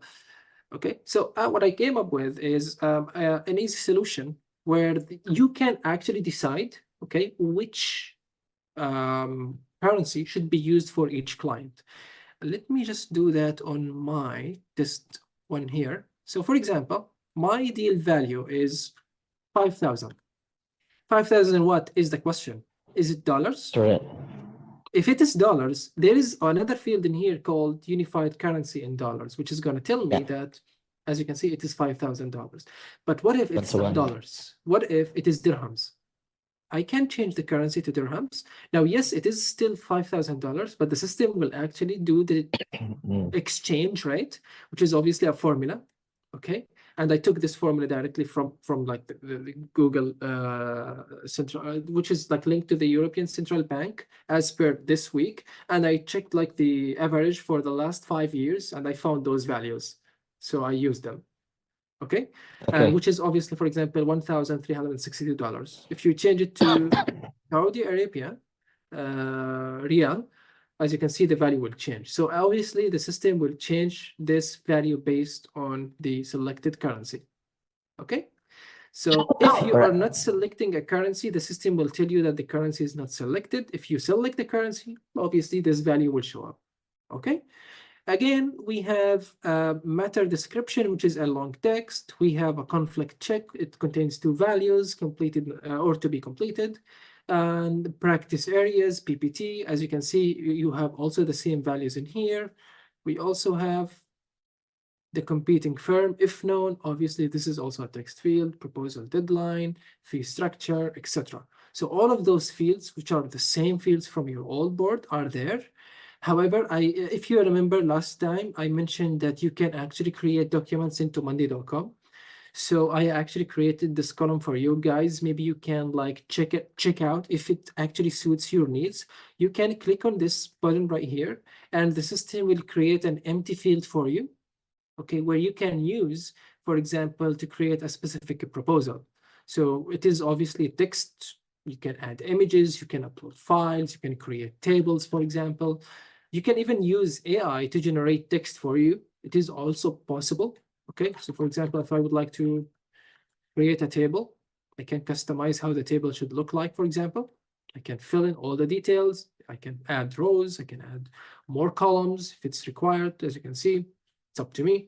Okay, so what I came up with is an easy solution where you can actually decide, okay, which currency should be used for each client. Let me just do that on my test one here. So for example, my deal value is 5,000. 5,000 what is the question? Is it dollars? Correct. If it is dollars, there is another field in here called unified currency in dollars, which is going to tell me that, as you can see, it is $5,000. But what if it's not dollars? What if it is dirhams? I can change the currency to dirhams. Now, yes, it is still $5,000, but the system will actually do the exchange rate, which is obviously a formula. Okay. And I took this formula directly from like the Google central, which is like linked to the European Central Bank as per this week. And I checked like the average for the last 5 years, and I found those values. So I used them. Okay. And which is obviously, for example, $1,362. If you change it to Saudi Arabia, Riyal, as you can see, the value will change. So obviously the system will change this value based on the selected currency. Okay. So if you are not selecting a currency, the system will tell you that the currency is not selected. If you select the currency, obviously this value will show up. Okay. Again, we have a matter description, which is a long text. We have a conflict check. It contains 2 values, completed or to be completed. And practice areas, PPT. As you can see, you have also the same values in here. We also have the competing firm, if known. Obviously, this is also a text field, proposal deadline, fee structure, etc. So all of those fields, which are the same fields from your old board, are there. However, if you remember last time, I mentioned that you can actually create documents into monday.com. So I actually created this column for you guys. Maybe you can like check out if it actually suits your needs. You can click on this button right here, and the system will create an empty field for you, okay, where you can use, for example, to create a specific proposal. So it is obviously text. You can add images, you can upload files, you can create tables, for example. You can even use AI to generate text for you. It is also possible. Okay, so for example, if I would like to create a table, I can customize how the table should look like, for example. I can fill in all the details. I can add rows. I can add more columns if it's required. As you can see, it's up to me.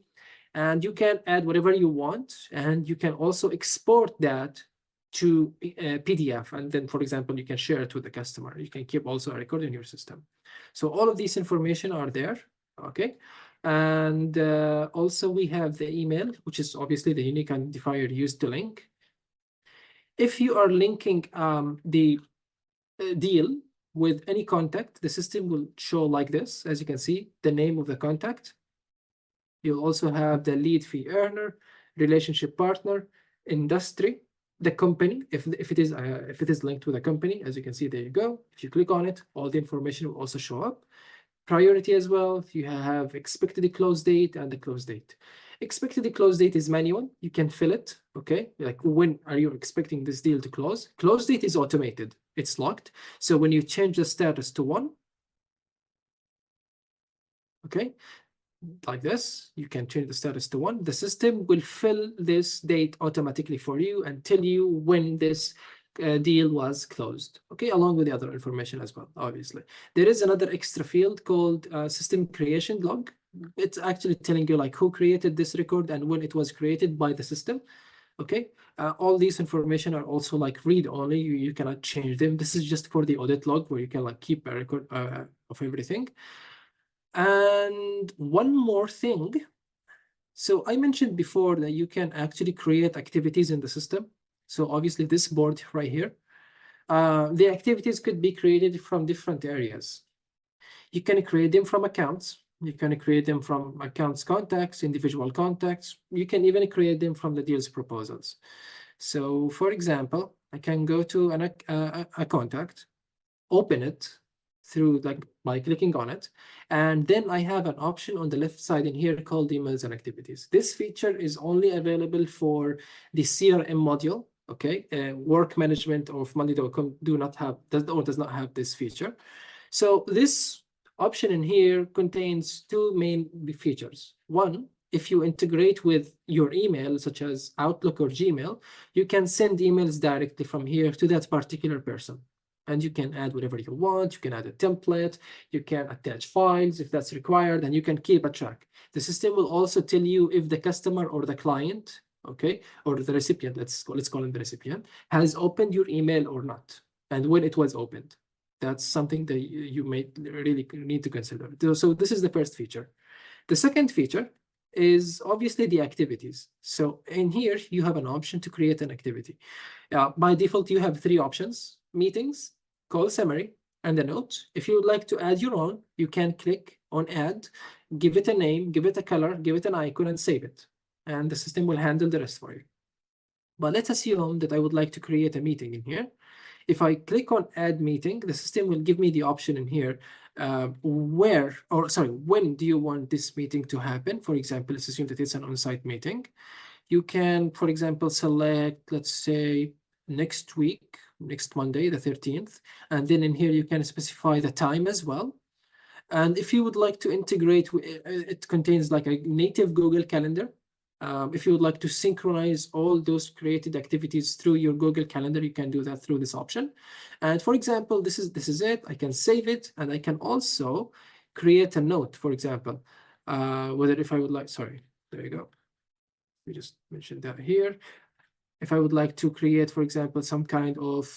And you can add whatever you want. And you can also export that to PDF. And then, for example, you can share it with the customer. You can keep also a record in your system. So all of these information are there. Okay. And also we have the email, which is obviously the unique identifier used to link. If you are linking the deal with any contact, the system will show like this. As you can see, the name of the contact. You'll also have the lead fee earner, relationship partner, industry, the company, if it is linked with a company. As you can see, there you go. If you click on it, all the information will also show up. Priority as well. You have expected close date and the close date. Expected close date is manual. You can fill it. Okay, like when are you expecting this deal to close? Close date is automated. It's locked. So when you change the status to 1, okay, like this, you can change the status to 1. The system will fill this date automatically for you and tell you when this deal was closed, okay, along with the other information as well. Obviously, there is another extra field called system creation log. it's actually telling you like who created this record and when it was created by the system. Okay, all these information are also like read only. You cannot change them. This is just for the audit log where you can like keep a record of everything. And one more thing. So I mentioned before that you can actually create activities in the system. So obviously this board right here, the activities could be created from different areas. You can create them from accounts. You can create them from accounts contacts, individual contacts. You can even create them from the deals proposals. So for example, I can go to a contact, open it through like by clicking on it. And then I have an option on the left side in here called emails and activities. This feature is only available for the CRM module. Okay, work management of Monday.com does not have this feature. So this option in here contains two main features. One, if you integrate with your email, such as Outlook or Gmail, you can send emails directly from here to that particular person. And you can add whatever you want. You can add a template. You can attach files if that's required, and you can keep a track. The system will also tell you if the customer or the client, okay, or the recipient, let's call him the recipient, has opened your email or not, and when it was opened. That's something that you may really need to consider. So this is the first feature. The second feature is obviously the activities. So in here, you have an option to create an activity. By default, you have three options: meetings, call summary, and a note. If you would like to add your own, you can click on add, give it a name, give it a color, give it an icon, and save it. And the system will handle the rest for you. But let's assume that I would like to create a meeting in here. If I click on add meeting, the system will give me the option in here, when do you want this meeting to happen? For example, let's assume that it's an on-site meeting. You can, for example, select, let's say, next week, next Monday, the 13th. And then in here, you can specify the time as well. And if you would like to integrate, it contains like a native Google Calendar. If you would like to synchronize all those created activities through your Google Calendar, you can do that through this option. And for example, this is it. I can save it, and I can also create a note, for example, whether if I would like, sorry, there you go. We just mentioned that here. If I would like to create, for example, some kind of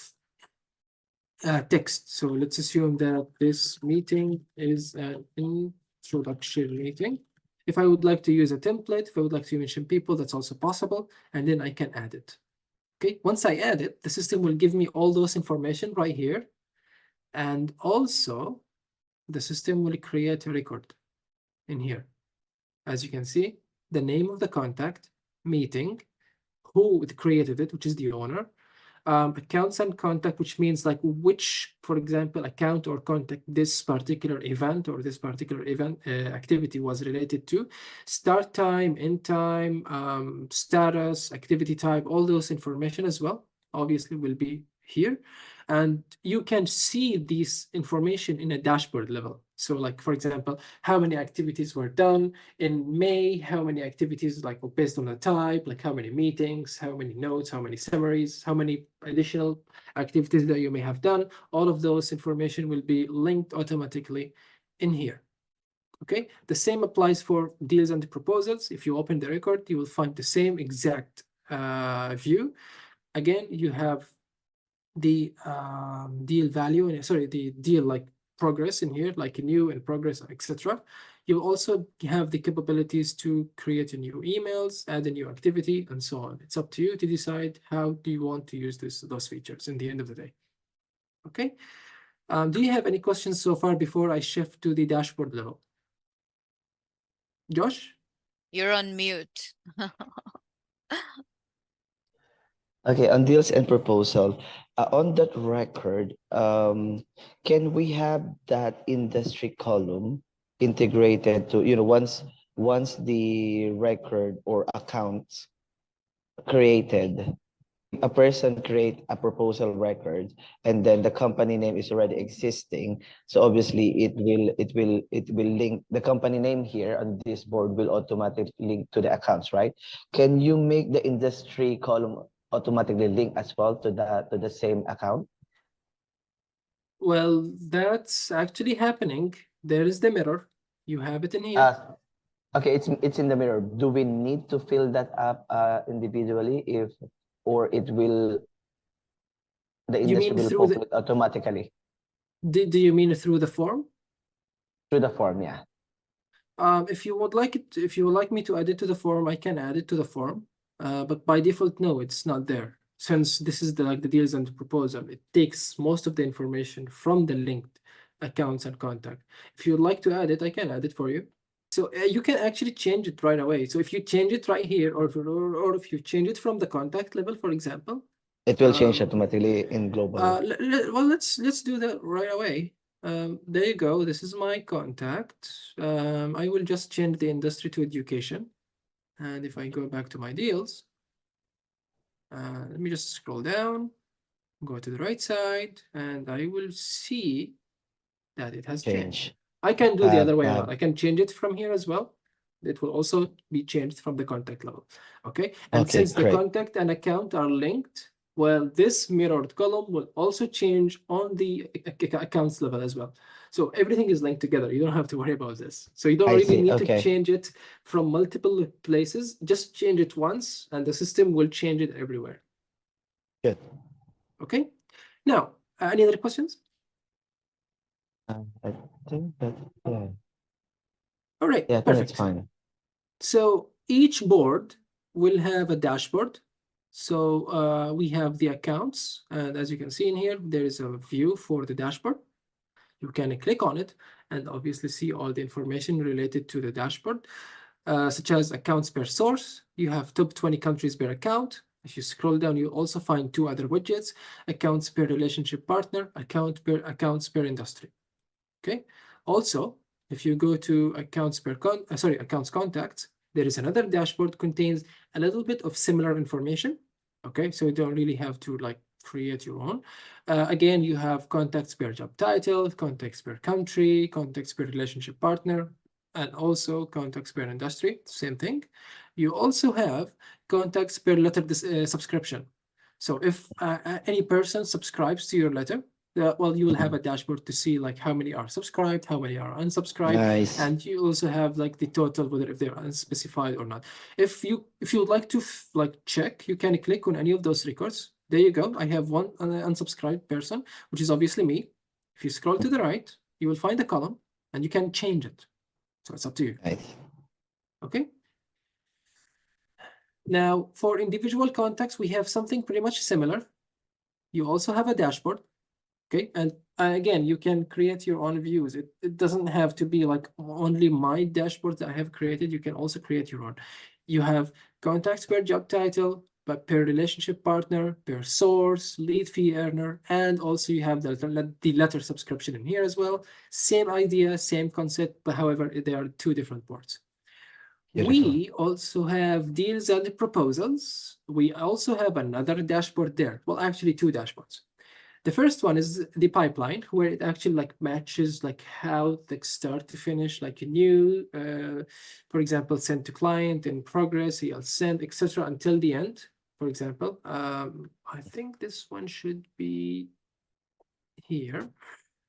text. So let's assume that this meeting is an introduction meeting. If I would like to use a template, if I would like to mention people, that's also possible. And then I can add it. Okay, once I add it, the system will give me all those information right here. And also, the system will create a record in here. As you can see, the name of the contact, meeting, who created it, which is the owner, accounts and contact, which means like which, for example, account or contact this particular event or this particular event activity was related to, start time, end time, status, activity type, all those information as well, obviously will be here. And you can see this information in a dashboard level. So like, for example, how many activities were done in May, how many activities like based on the type, like how many meetings, how many notes, how many summaries, how many additional activities that you may have done. All of those information will be linked automatically in here. Okay, the same applies for deals and proposals. If you open the record, you will find the same exact view. Again, you have the deal value, and sorry, the deal like progress in here, like new and progress, etc. You'll also have the capabilities to create a new emails, add a new activity, and so on. It's up to you to decide how do you want to use those features in the end of the day. Okay. Do you have any questions so far before I shift to the dashboard level? Josh? You're on mute. Okay, on deals and proposal, on that record, can we have that industry column integrated to, once the record or accounts created, a person create a proposal record and then the company name is already existing, so obviously it will link the company name here on this board will automatically link to the accounts, right? Can you make the industry column automatically link as well to the same account? Well, that's actually happening. There is the mirror. You have it in here. Okay, it's in the mirror. Do we need to fill that up individually or the You industry mean will through the, populate automatically do you mean through the form? through the form? Yeah. If you would like me to add it to the form, I can add it to the form. But by default, no, it's not there. Since this is the deals and proposal, it takes most of the information from the linked accounts and contact. If you'd like to add it, I can add it for you. So you can actually change it right away. So if you change it right here, or if you change it from the contact level, for example, It will change automatically in global. well, let's do that right away. There you go. This is my contact. I will just change the industry to education. And if I go back to my deals, let me just scroll down, go to the right side, and I will see that it has changed. I can do the other way around. I can change it from here as well. It will also be changed from the contact level. Okay. And Okay, since the great. contact and account are linked, well, this mirrored column will also change on the accounts level as well. So everything is linked together. You don't have to worry about this. So you don't I really see. need Okay. to change it from multiple places. Just change it once and the system will change it everywhere. Good. Okay. Now, any other questions? I think that, yeah. All right. Yeah, I think Perfect. that's fine. So each board will have a dashboard. So we have the accounts, and as you can see in here, there is a view for the dashboard. You can click on it and obviously see all the information related to the dashboard, such as accounts per source. You have top 20 countries per account. If you scroll down, you also find two other widgets: accounts per relationship partner, accounts per industry. Okay. Also, if you go to accounts contacts, there is another dashboard contains a little bit of similar information. Okay, so you don't really have to create your own. Again, you have contacts per job title, contacts per country, contacts per relationship partner, and also contacts per industry, same thing. You also have contacts per letter subscription. So if any person subscribes to your letter, well, you will have a dashboard to see how many are subscribed, how many are unsubscribed, Nice. and you also have the total, whether if they're unspecified or not. If you would like to check, you can click on any of those records. There you go. I have one unsubscribed person, which is obviously me. If you scroll to the right, you will find a column and you can change it. So it's up to you. Nice. Okay. Now, for individual contacts, we have something pretty much similar. You also have a dashboard. Okay, and again, you can create your own views. It doesn't have to be only my dashboard that I have created. You can also create your own. You have contacts per job title, but per relationship partner, per source, lead fee earner, and also you have the letter subscription in here as well. Same idea, same concept, but however, they are two different boards. Beautiful. We also have deals and proposals. We also have another dashboard there. Well, actually, two dashboards. The first one is the pipeline, where it actually matches how start to finish, a new, for example, send to client, in progress, EL send, etc. until the end. For example, I think this one should be here,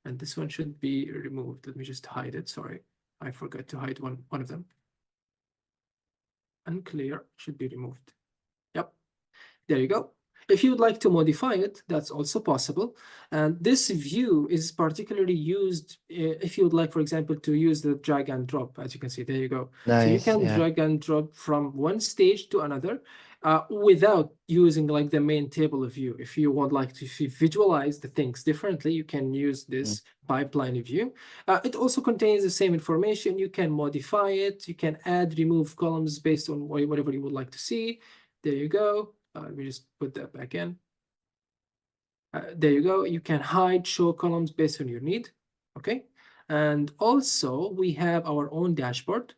and this one should be removed. Let me just hide it. Sorry, I forgot to hide one of them. Unclear, should be removed. Yep, there you go. If you would like to modify it, that's also possible. And this view is particularly used if you would like, for example, to use the drag and drop. As you can see, there you go. Nice, so you can drag and drop from one stage to another without using the main table view. If you would like to visualize the things differently, you can use this pipeline view. It also contains the same information. You can modify it. You can add, remove columns based on whatever you would like to see. There you go. Let me just put that back in. There you go. You can hide, show columns based on your need. Okay. And also we have our own dashboard.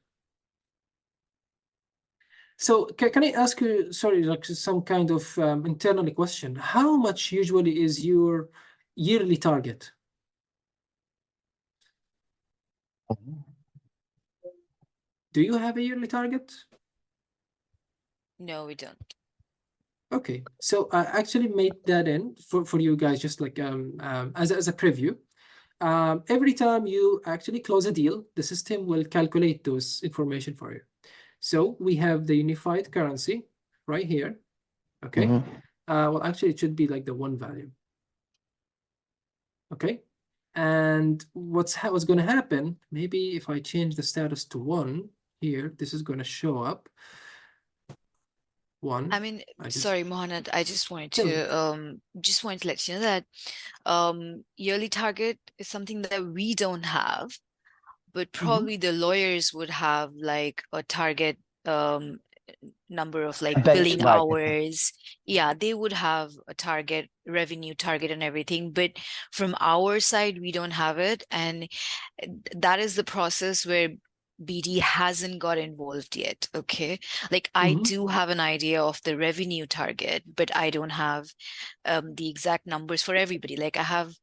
So can I ask you, sorry, some kind of internal question. How much usually is your yearly target? Do you have a yearly target? No, we don't. Okay, so I actually made that in for you guys, just as a preview. every time you actually close a deal, the system will calculate those information for you. So we have the unified currency right here. Okay. Well, actually, it should be like the one value. Okay. And what's going to happen? Maybe if I change the status to 1 here, this is going to show up. 1. I mean, sorry, Mohammed, I just wanted to let you know that yearly target is something that we don't have, but probably the lawyers would have like a target number of like billing hours. Yeah, they would have a target, revenue target and everything, but from our side we don't have it, and that is the process where BD hasn't got involved yet. Okay, like I do have an idea of the revenue target, but I don't have the exact numbers for everybody. Like I have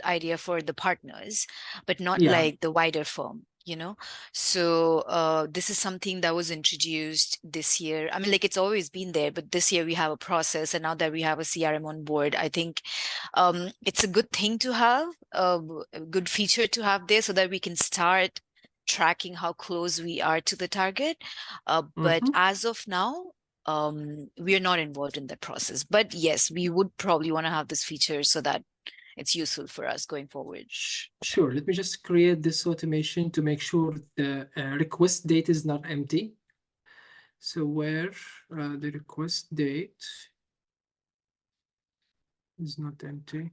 idea for the partners, but not like the wider firm, you know. So this is something that was introduced this year. I mean, like it's always been there, but this year we have a process, and now that we have a CRM on board, I think it's a good thing to have, a good feature to have there, so that we can start tracking how close we are to the target. But as of now, we are not involved in that process. But yes, we would probably want to have this feature so that it's useful for us going forward. Sure. Let me just create this automation to make sure the request date is not empty. So where the request date is not empty.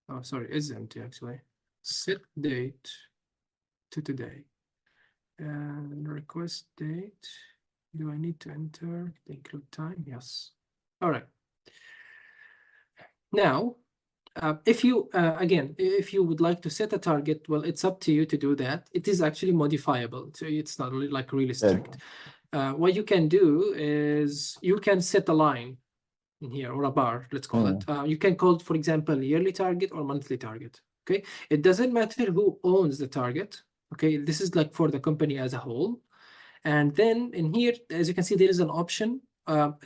Oh, sorry, is empty actually. Set date to today. And request date. Do I need to enter the include time? Yes. All right. Now, if you, again, if you would like to set a target, well, it's up to you to do that. It is actually modifiable, so it's not really, like really strict. What you can do is you can set a line in here, or a bar, let's call it. You can call it, for example, yearly target or monthly target. Okay, it doesn't matter who owns the target. Okay, this is like for the company as a whole. And then in here, as you can see, there is an option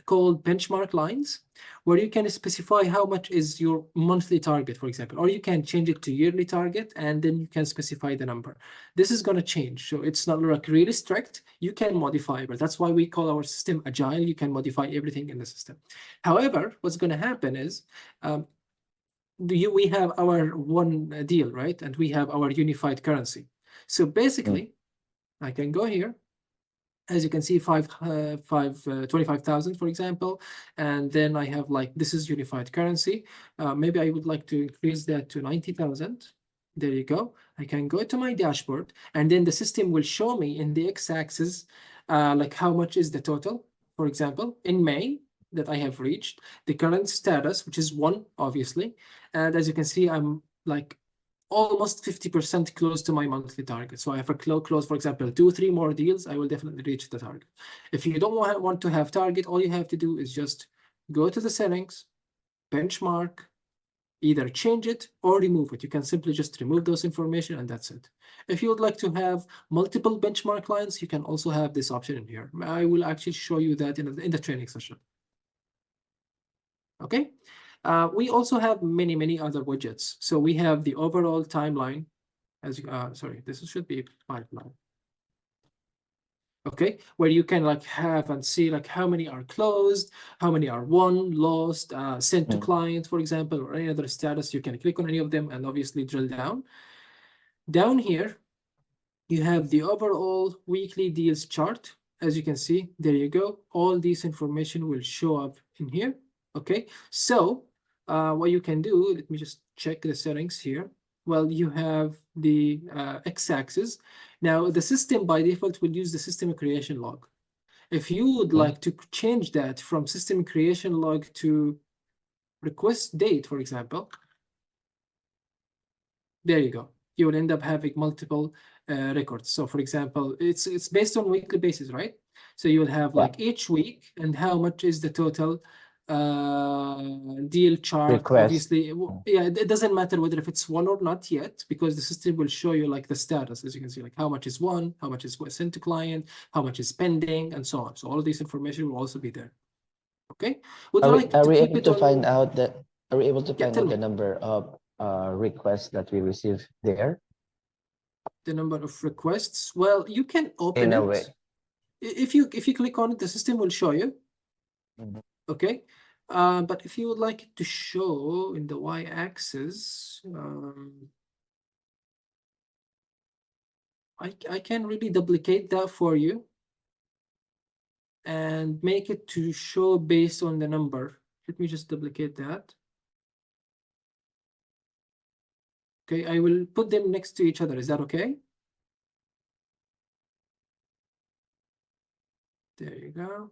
called benchmark lines, where you can specify how much is your monthly target, for example, or you can change it to yearly target, and then you can specify the number. This is going to change, so it's not like really strict. You can modify, but that's why we call our system agile. You can modify everything in the system. However, what's going to happen is we have our one deal, right? And we have our unified currency. So basically, I can go here. As you can see, 25,000, for example, and then I have like, this is unified currency. Maybe I would like to increase that to 90,000. There you go. I can go to my dashboard, and then the system will show me in the x-axis, like how much is the total, for example, in May that I have reached, the current status, which is 1, obviously. And as you can see, I'm like almost 50% close to my monthly target. So I have a close, for example, 2-3 more deals, I will definitely reach the target. If you don't want to have target, all you have to do is just go to the settings, benchmark, either change it or remove it. You can simply just remove those information, and that's it. If you would like to have multiple benchmark lines, you can also have this option in here. I will actually show you that in the training session. Okay. We also have many other widgets. So we have the overall timeline. As sorry, this should be pipeline. Okay, where you can like have and see like how many are closed, how many are won, lost, sent to client, for example, or any other status. You can click on any of them and obviously drill down. Down here, you have the overall weekly deals chart. As you can see, there you go. All this information will show up in here. Okay, so what you can do, let me just check the settings here. Well, you have the x-axis. Now, the system by default will use the system creation log. If you would like to change that from system creation log to request date, for example, there you go. You will end up having multiple records. So, for example, it's based on weekly basis, right? So you will have like each week and how much is the total deal chart. Request. Obviously, yeah, it doesn't matter whether if it's won or not yet, because the system will show you like the status, as you can see, like how much is won, how much is sent to client, how much is pending, and so on. So all of this information will also be there. Okay. Are we able to find out the number of requests that we receive there? The number of requests. Well, you can open In a it. way. If you click on it, the system will show you. Mhm. Okay. But if you would like it to show in the y-axis, I can really duplicate that for you and make it to show based on the number. Let me just duplicate that. Okay, I will put them next to each other. Is that okay? There you go.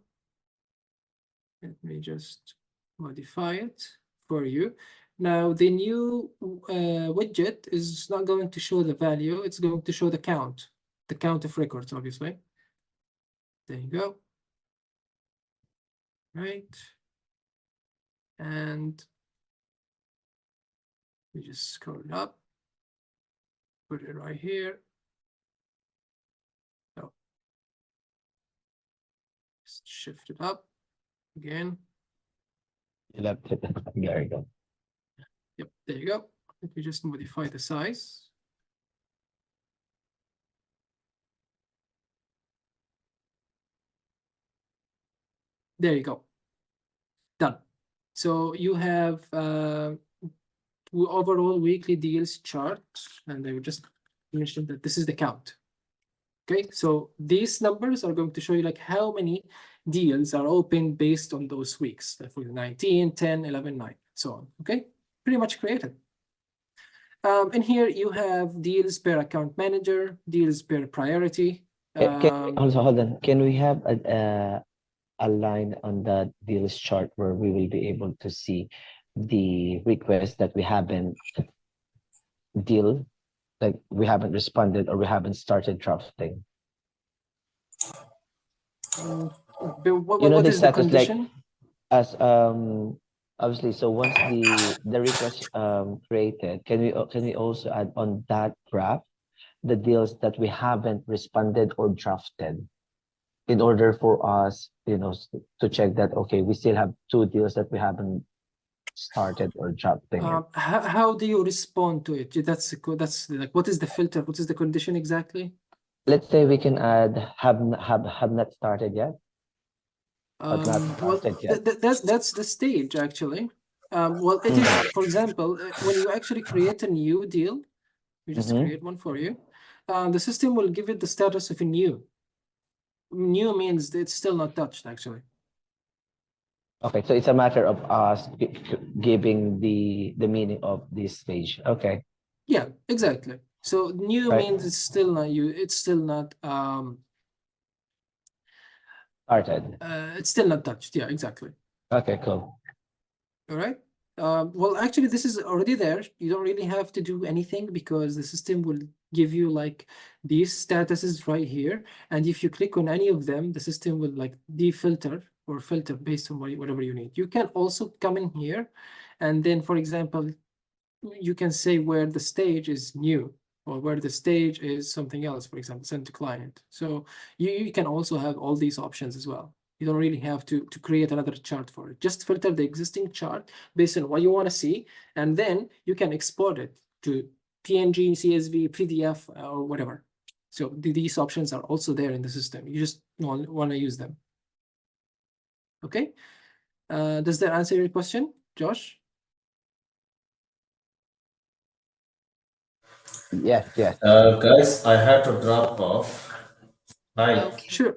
Let me just modify it for you. Now, the new widget is not going to show the value. It's going to show the count of records, obviously. There you go. Right. And we just scroll it up. Put it right here. So just shift it up again. You left it. There you go. Yep, there you go. Let me just modify the size. There you go. Done. So you have overall weekly deals chart, and I would just mention that this is the count. Okay, so these numbers are going to show you like how many deals are open based on those weeks, like for 19, 10, 11, 9, so on. Okay, pretty much created. And here you have deals per account manager, deals per priority. Also, hold on. Can we have a line on the deals chart where we will be able to see the requests that we haven't like we haven't responded or we haven't started drafting? What is the condition? Like, as obviously, so once the request created, can we also add on that graph the deals that we haven't responded or drafted, in order for us, to check that, okay, we still have 2 deals that we haven't started or drafting. How do you respond to it? That's like, what is the filter? What is the condition exactly? Let's say we can add have not started yet. But not started yet. That's the stage actually. Well, it is, for example, when you actually create a new deal, we just create one for you. The system will give it the status of a new. New means it's still not touched actually. Okay, so it's a matter of us giving the meaning of this stage. Okay. Yeah, exactly. So new means it's still not it's still not started. It's still not touched. Yeah, exactly. Okay, cool. All right. Well, actually, this is already there. You don't really have to do anything because the system will give you like these statuses right here. And if you click on any of them, the system will like defilter or filter based on whatever you need. You can also come in here and then, for example, you can say where the stage is new or where the stage is something else, for example, send to client. So you can also have all these options as well. You don't really have to create another chart for it. Just filter the existing chart based on what you want to see, and then you can export it to PNG, CSV, PDF, or whatever. So these options are also there in the system. You just want to use them. Okay. Does that answer your question, Josh? Yes, yes. Guys, I had to drop off. Bye. Okay. Sure.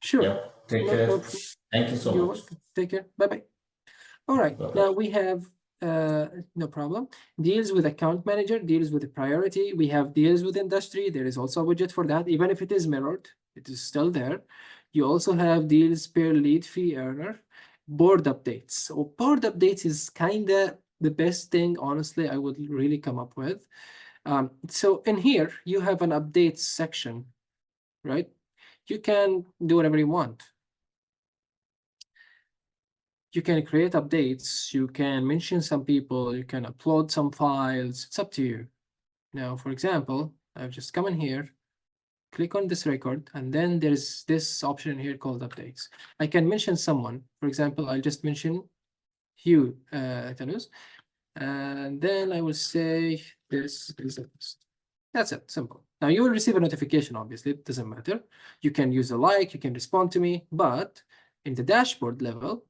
Sure. Yep. Take care. Thank you so You're much. welcome. Take care. Bye-bye. All right. Bye-bye. Now we have, no problem. Deals with account manager, deals with the priority. We have deals with industry. There is also a widget for that. Even if it is mirrored, it is still there. You also have deals per lead fee earner, board updates. So board updates is kind of the best thing, honestly, I would really come up with. So in here, you have an updates section, right? You can do whatever you want. You can create updates, you can mention some people, you can upload some files, it's up to you. Now, for example, I've just come in here, click on this record, and then there's this option here called updates. I can mention someone. For example, I'll just mention Hugh Tanus. And then I will say this is a list. That's it, simple. Now you will receive a notification, obviously, it doesn't matter. You can use a like, you can respond to me, but in the dashboard level,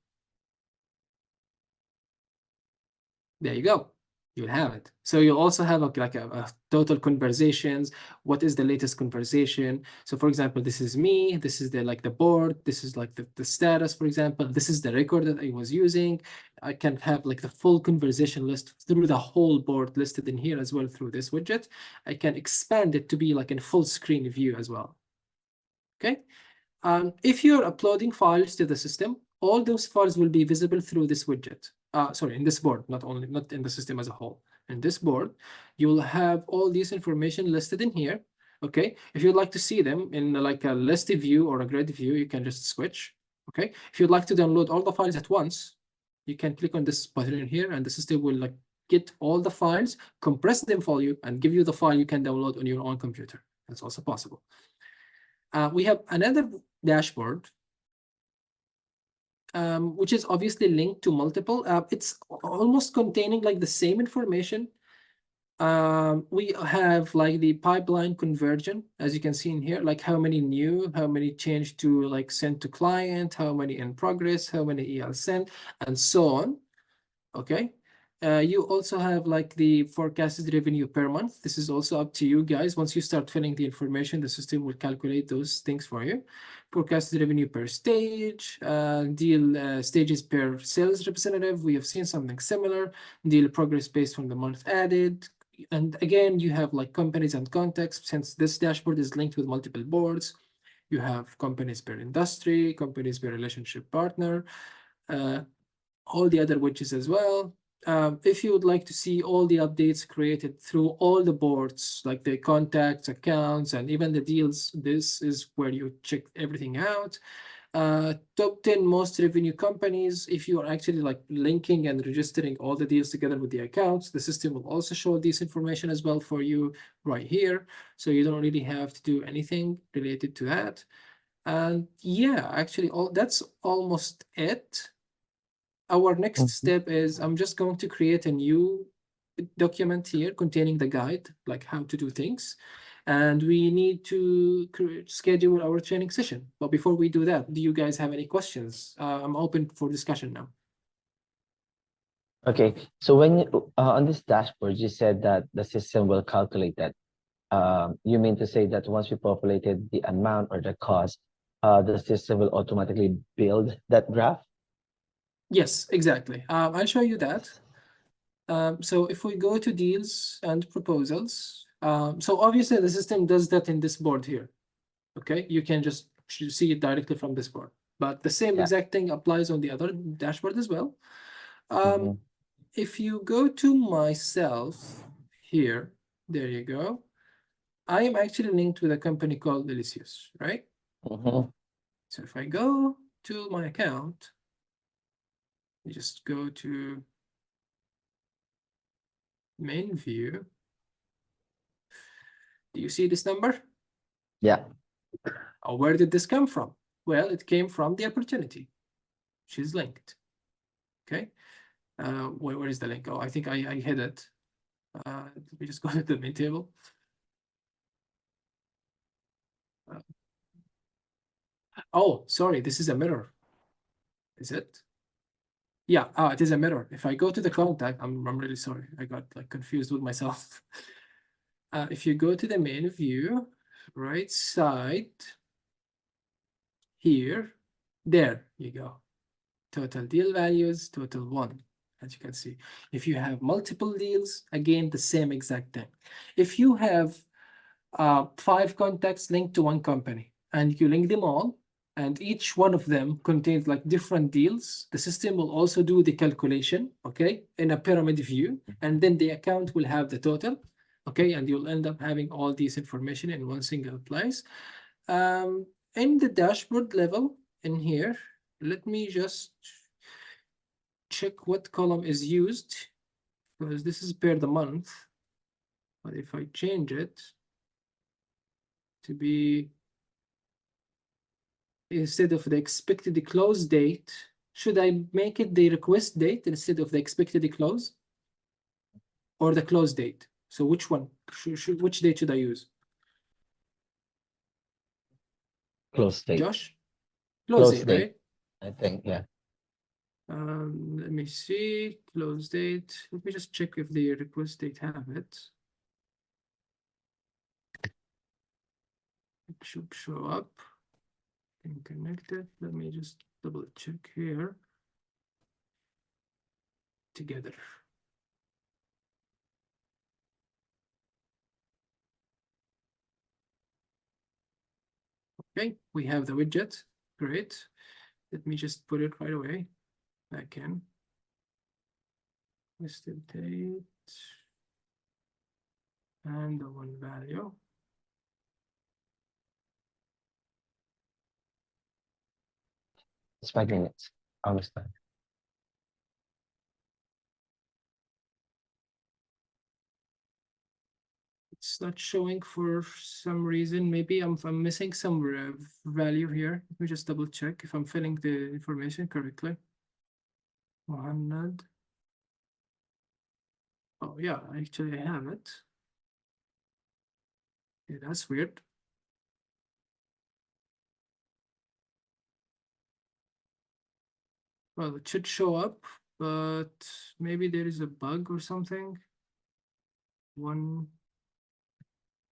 there you go. You'll have it. So you also have a total conversations. What is the latest conversation? So for example, this is me, this is the board, this is like the status, for example, this is the record that I was using. I can have like the full conversation list through the whole board listed in here as well through this widget. I can expand it to be like in full screen view as well. Okay. If you're uploading files to the system, all those files will be visible through this widget. Sorry, in this board, not in the system as a whole. In this board, you will have all this information listed in here. Okay, if you'd like to see them in like a list view or a grid view, you can just switch. Okay, if you'd like to download all the files at once, you can click on this button in here, and the system will like get all the files, compress them for you, and give you the file you can download on your own computer. That's also possible. We have another dashboard, which is obviously linked to multiple. It's almost containing like the same information. We have like the pipeline conversion, as you can see in here, like how many new, how many changed to like sent to client, how many in progress, how many EL sent, and so on. Okay. You also have like the forecasted revenue per month. This is also up to you guys. Once you start filling the information, the system will calculate those things for you. Forecasted revenue per stage, deal stages per sales representative. We have seen something similar. Deal progress based on the month added. And again, you have like companies and contacts. Since this dashboard is linked with multiple boards, you have companies per industry, companies per relationship partner, all the other widgets as well. If you would like to see all the updates created through all the boards, like the contacts, accounts, and even the deals, this is where you check everything out. Top 10 most revenue companies. If you are actually like linking and registering all the deals together with the accounts, the system will also show this information as well for you right here. So you don't really have to do anything related to that. And yeah, actually, that's almost it. Our next step is I'm just going to create a new document here containing the guide, like how to do things. And we need to schedule our training session. But before we do that, do you guys have any questions? I'm open for discussion now. Okay, so when on this dashboard, you said that the system will calculate that. You mean to say that once we populated the amount or the cost, the system will automatically build that graph? Yes, exactly. I'll show you that. So if we go to deals and proposals, so obviously the system does that in this board here. Okay, you can just see it directly from this board, but the same exact thing applies on the other dashboard as well. If you go to myself here, there you go. I am actually linked with a company called Delicious, right? So if I go to my account, you just go to main view. Do you see this number? Yeah. Where did this come from? Well, it came from the opportunity, which is linked. Okay. Where is the link? Oh, I think I hid it. Let me just go to the main table. Oh, sorry, this is a mirror. Is it? Yeah, it is a mirror. If I go to the contact, I'm really sorry. I got like confused with myself. If you go to the main view, right side, here, there you go. Total deal values, total 1, as you can see. If you have multiple deals, again, the same exact thing. If you have 5 contacts linked to one company and you link them all, and each one of them contains like different deals, the system will also do the calculation, okay, in a pyramid view, and then the account will have the total, okay, and you'll end up having all these information in one single place. In the dashboard level in here, let me just check what column is used, because this is per the month. But if I change it to be, instead of the expected close date, should I make it the request date instead of the expected close? or the close date? So which one? Which date should I use? Close date. Josh? Close Date, date. right? I think, yeah. Let me see. Close date. Let me just check if the request date have it. It should show up. And connected. Let me just double check here. Together. Okay, we have the widget. Great. Let me just put it right away. Back in. Listed date. And the one value. It's 5 minutes. Almost done. It's not showing for some reason. Maybe I'm missing some value here. Let me just double check if I'm filling the information correctly. Mohammed. Oh yeah, actually I have it. Yeah, that's weird. Well, it should show up, but maybe there is a bug or something. One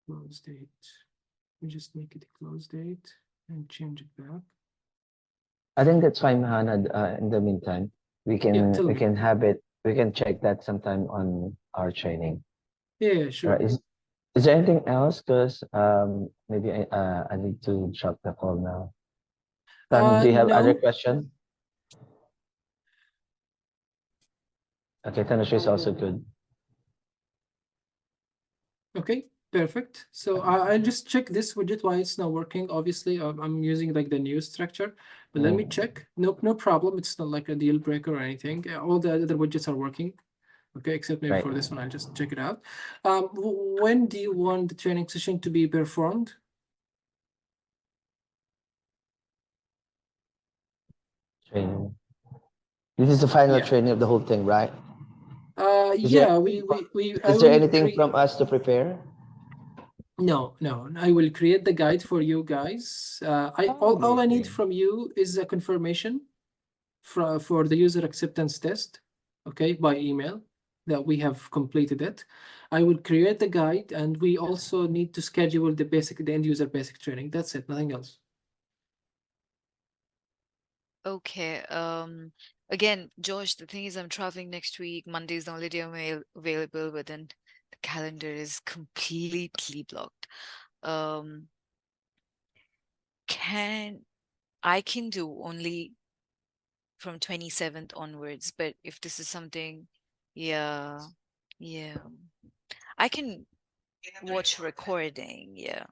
close date. We just make it a close date and change it back. I think that's fine, Mahanad. In the meantime, we tell me. can have it. We can check that sometime on our training. Yeah, sure. Is there anything else? Because maybe I need to drop the call now. Do you have other No. questions? Okay, Tanushree is also good. Okay, perfect. So I'll just check this widget why it's not working. Obviously, I'm using like the new structure, but let me check. No problem. It's not like a deal breaker or anything. All the other widgets are working. Okay, except maybe for this one, I'll just check it out. When do you want the training session to be performed? Training. This is the final training of the whole thing, right? Is there anything from us to prepare? No. I will create the guide for you guys. All I need from you is a confirmation for the user acceptance test, okay, by email that we have completed it. I will create the guide, and we also need to schedule the end user basic training. That's it, nothing else. Okay. Again, Josh, the thing is I'm traveling next week. Monday is the only day I'm available, but then the calendar is completely blocked. I can do only from 27th onwards, but if this is something, yeah. I can watch recording, yeah.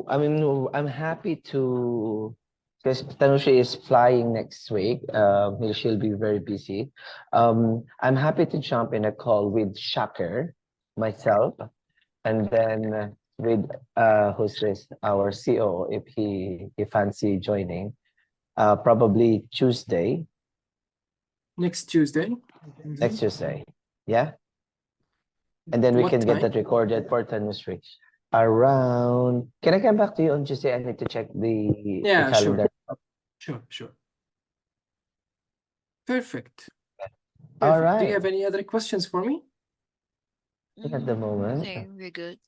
I mean, I'm happy to, because Tanushree is flying next week. She'll be very busy. I'm happy to jump in a call with Shaker, myself, and then with who's this, our CEO, if he fancy joining, probably Tuesday. Next Tuesday. Next Tuesday, yeah. And then we can get that recorded for Tanushree. Around, can I come back to you on Tuesday? I need to check the calendar. Sure. Perfect. All right. Do you have any other questions for me? I think at the moment, We're good.